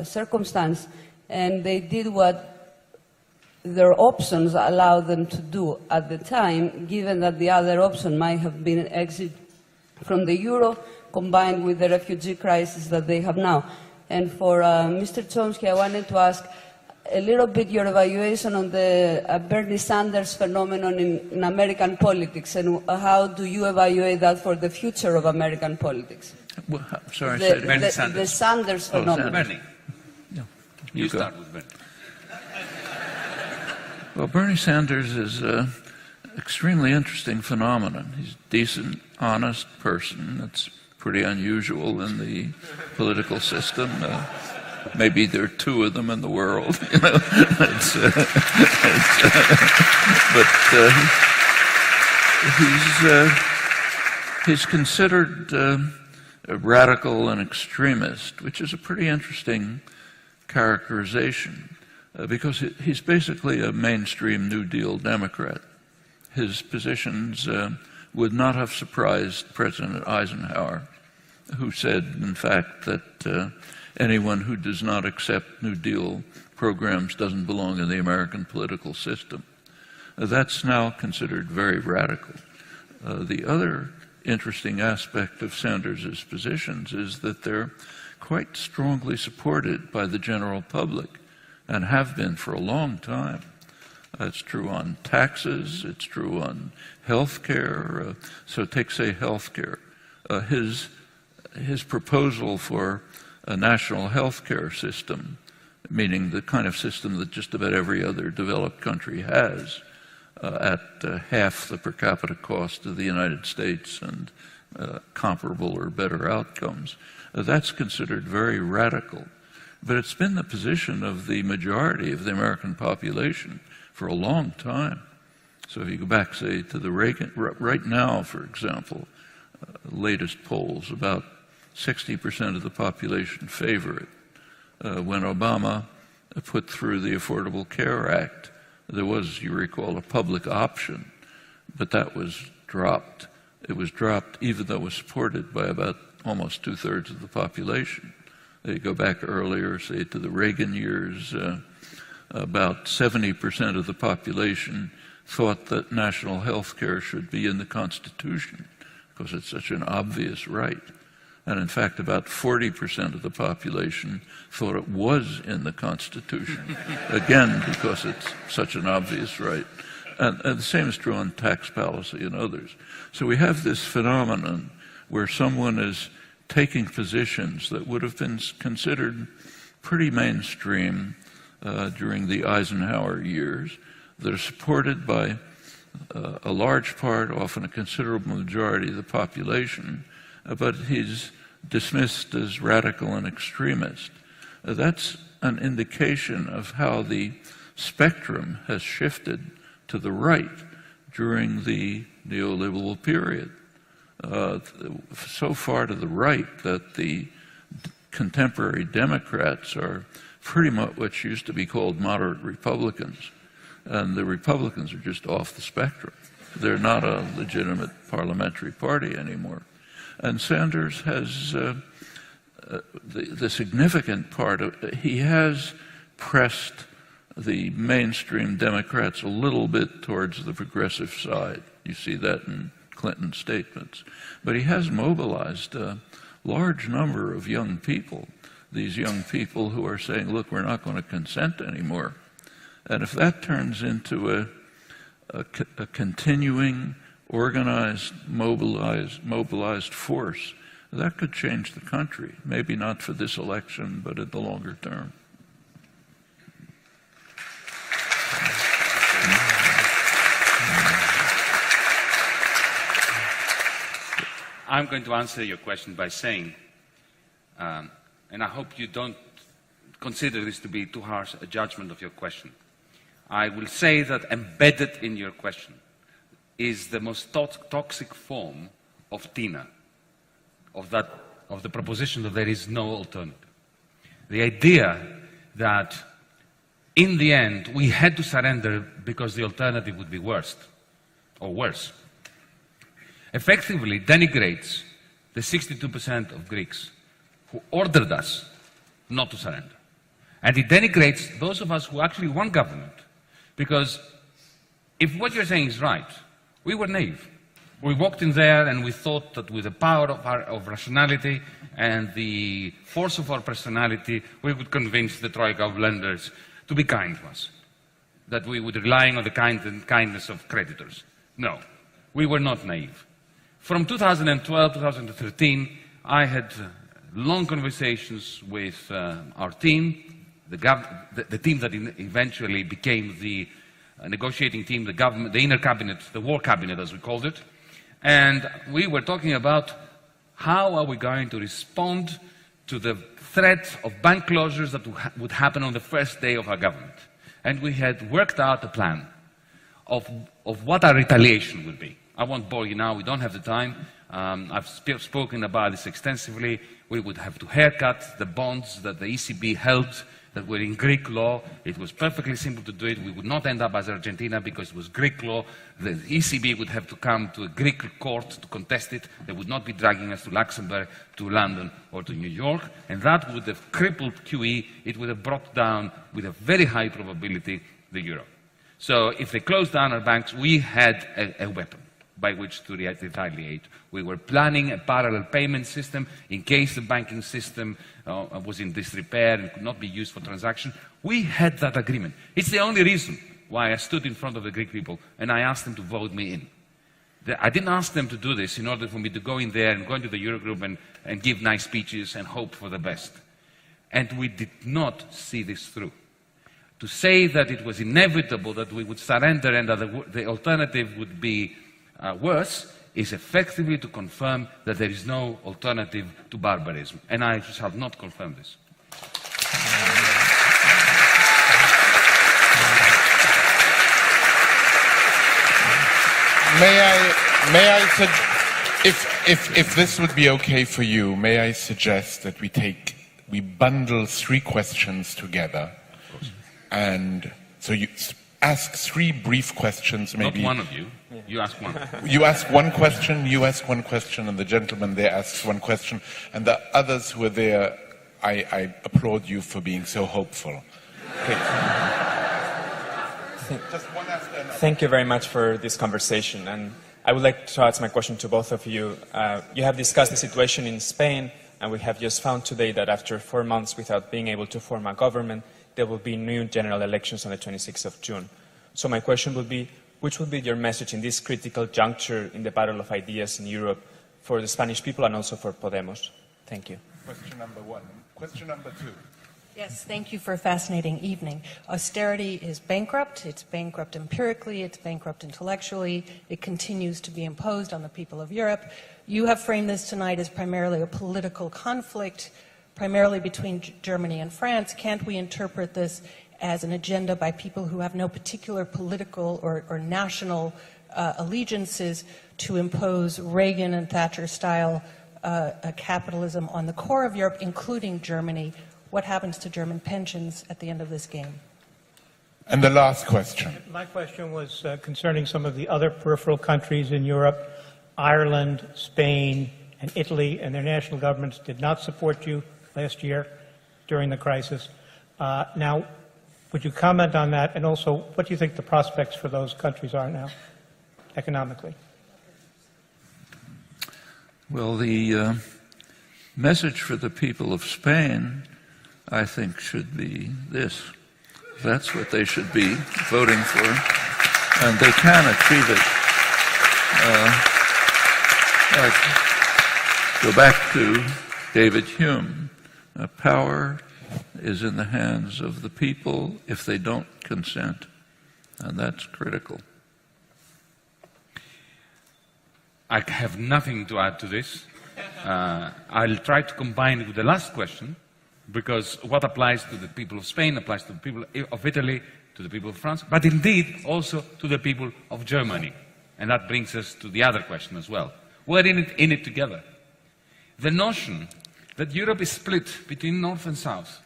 circumstance and they did what their options allow them to do at the time, given that the other option might have been an exit from the euro combined with the refugee crisis that they have now. And for Mr. Chomsky, I wanted to ask a little bit your evaluation on the Bernie Sanders phenomenon in American politics, and how do you evaluate that for the future of American politics? Well, sorry, Bernie Sanders. The Sanders phenomenon. Bernie, No, you go. start with Bernie. Well, Bernie Sanders is an extremely interesting phenomenon. He's a decent, honest person. It's pretty unusual in the political system. Maybe there are two of them in the world, you know. He's considered a radical and extremist, which is a pretty interesting characterization, because he's basically a mainstream New Deal Democrat. His positions would not have surprised President Eisenhower, who said, in fact, that anyone who does not accept New Deal programs doesn't belong in the American political system. That's now considered very radical. The other interesting aspect of Sanders' positions is that they're quite strongly supported by the general public, and have been for a long time. It's true on taxes, it's true on health care. So take, say, health care. His proposal for a national health care system, meaning the kind of system that just about every other developed country has, at half the per capita cost of the United States and comparable or better outcomes, that's considered very radical. But it's been the position of the majority of the American population for a long time. So if you go back, say, to the Reagan, right now, for example, latest polls, about 60% of the population favor it. When Obama put through the Affordable Care Act, there was, you recall, a public option, but that was dropped. It was dropped even though it was supported by about almost 2/3 of the population. You go back earlier, say, to the Reagan years, about 70% of the population thought that national health care should be in the Constitution because it's such an obvious right. And in fact, about 40% of the population thought it was in the Constitution, again, because it's such an obvious right. And the same is true on tax policy and others. So we have this phenomenon where someone is taking positions that would have been considered pretty mainstream during the Eisenhower years, that are supported by a large part, often a considerable majority of the population, but he's dismissed as radical and extremist. That's an indication of how the spectrum has shifted to the right during the neoliberal period. So far to the right that the contemporary Democrats are pretty much what used to be called moderate Republicans, and the Republicans are just off the spectrum. They're not a legitimate parliamentary party anymore. And Sanders has the significant part of, he has pressed the mainstream Democrats a little bit towards the progressive side. You see that in Clinton's statements. But he has mobilized a large number of young people, these young people who are saying, look, we're not going to consent anymore. And if that turns into a continuing, organized, mobilized force, that could change the country. Maybe not for this election, but in the longer term. I'm going to answer your question by saying, and I hope you don't consider this to be too harsh a judgment of your question. I will say that embedded in your question is the most toxic form of TINA, of the proposition that there is no alternative. The idea that in the end we had to surrender because the alternative would be worse, effectively denigrates the 62% of Greeks who ordered us not to surrender. And it denigrates those of us who actually want government Because if what you're saying is right, we were naive. We walked in there and we thought that with the power of rationality and the force of our personality, we would convince the troika of lenders to be kind to us, that we would rely on the kindness of creditors. No, we were not naive. From 2012 to 2013, I had long conversations with our team, the team that eventually became the negotiating team, the government, the inner cabinet, the war cabinet as we called it. And we were talking about how are we going to respond to the threat of bank closures that would happen on the first day of our government. And we had worked out a plan of what our retaliation would be. I won't bore you now, we don't have the time. I've spoken about this extensively. We would have to haircut the bonds that the ECB held that were in Greek law. It was perfectly simple to do it. We would not end up as Argentina because it was Greek law. The ECB would have to come to a Greek court to contest it. They would not be dragging us to Luxembourg, to London, or to New York. And that would have crippled QE. It would have brought down, with a very high probability, the euro. So if they closed down our banks, we had a weapon by which to retaliate. We were planning a parallel payment system in case the banking system was in disrepair and could not be used for transaction. We had that agreement. It's the only reason why I stood in front of the Greek people and I asked them to vote me in. I didn't ask them to do this in order for me to go in there and go into the Eurogroup and give nice speeches and hope for the best. And we did not see this through. To say that it was inevitable that we would surrender and that the alternative would be worse is effectively to confirm that there is no alternative to barbarism. And I shall not confirm this. If this would be okay for you, may I suggest that we bundle 3 questions together, and so you ask 3 brief questions, maybe. Not one of you. You ask one. You ask one question, you ask one question, and the gentleman there asks one question, and the others who are there, I applaud you for being so hopeful. Okay. Just one after another. Thank you very much for this conversation, and I would like to ask my question to both of you. You have discussed the situation in Spain, and we have just found today that after 4 months without being able to form a government, there will be new general elections on the 26th of June. So my question would be, which would be your message in this critical juncture in the battle of ideas in Europe for the Spanish people and also for Podemos? Thank you. Question number 1. Question number 2. Yes, thank you for a fascinating evening. Austerity is bankrupt. It's bankrupt empirically. It's bankrupt intellectually. It continues to be imposed on the people of Europe. You have framed this tonight as primarily a political conflict, primarily between Germany and France. Can't we interpret this as an agenda by people who have no particular political or national allegiances to impose Reagan and Thatcher-style capitalism on the core of Europe, including Germany? What happens to German pensions at the end of this game? And the last question. My question was concerning some of the other peripheral countries in Europe. Ireland, Spain, and Italy, and their national governments did not support you last year during the crisis. Now, would you comment on that? And also, what do you think the prospects for those countries are now, economically? Well, the message for the people of Spain, I think, should be this. That's what they should be voting for, and they can achieve it. Go back to David Hume. Power is in the hands of the people if they don't consent, and that's critical. I have nothing to add to this. I'll try to combine it with the last question, because what applies to the people of Spain applies to the people of Italy, to the people of France, but indeed also to the people of Germany. And that brings us to the other question as well. We're in it together. The notion that Europe is split between North and South,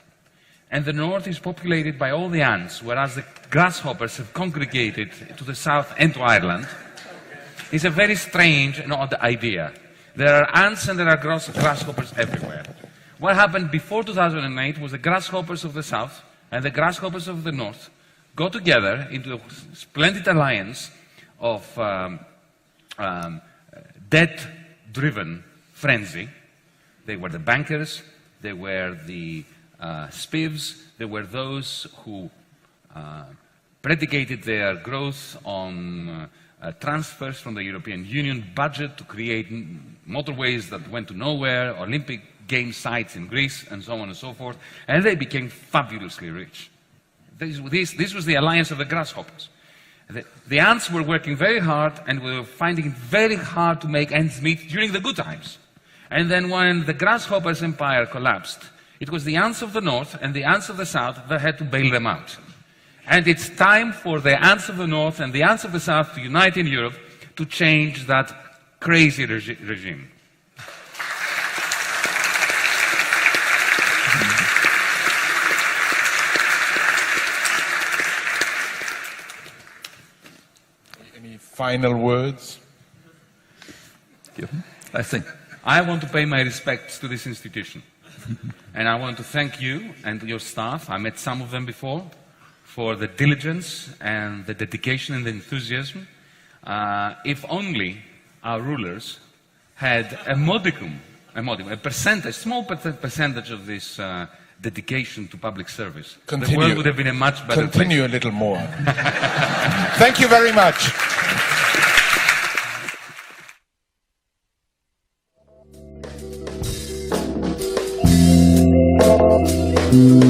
and the North is populated by all the ants, whereas the grasshoppers have congregated to the South and to Ireland, is a very strange and odd idea. There are ants and there are grasshoppers everywhere. What happened before 2008 was the grasshoppers of the South and the grasshoppers of the North got together into a splendid alliance of debt-driven frenzy. They were the bankers, they were the spivs, they were those who predicated their growth on transfers from the European Union budget to create motorways that went to nowhere, Olympic game sites in Greece, and so on and so forth, and they became fabulously rich. This was the alliance of the grasshoppers. The ants were working very hard and were finding it very hard to make ends meet during the good times. And then when the grasshoppers' empire collapsed, it was the ants of the north and the ants of the south that had to bail them out. And it's time for the ants of the north and the ants of the south to unite in Europe to change that crazy regime. Any final words? I want to pay my respects to this institution. And I want to thank you and your staff, I met some of them before, for the diligence and the dedication and the enthusiasm. If only our rulers had a small percentage of this dedication to public service, the world would have been a much better place. Continue a little more. Thank you very much. Thank you.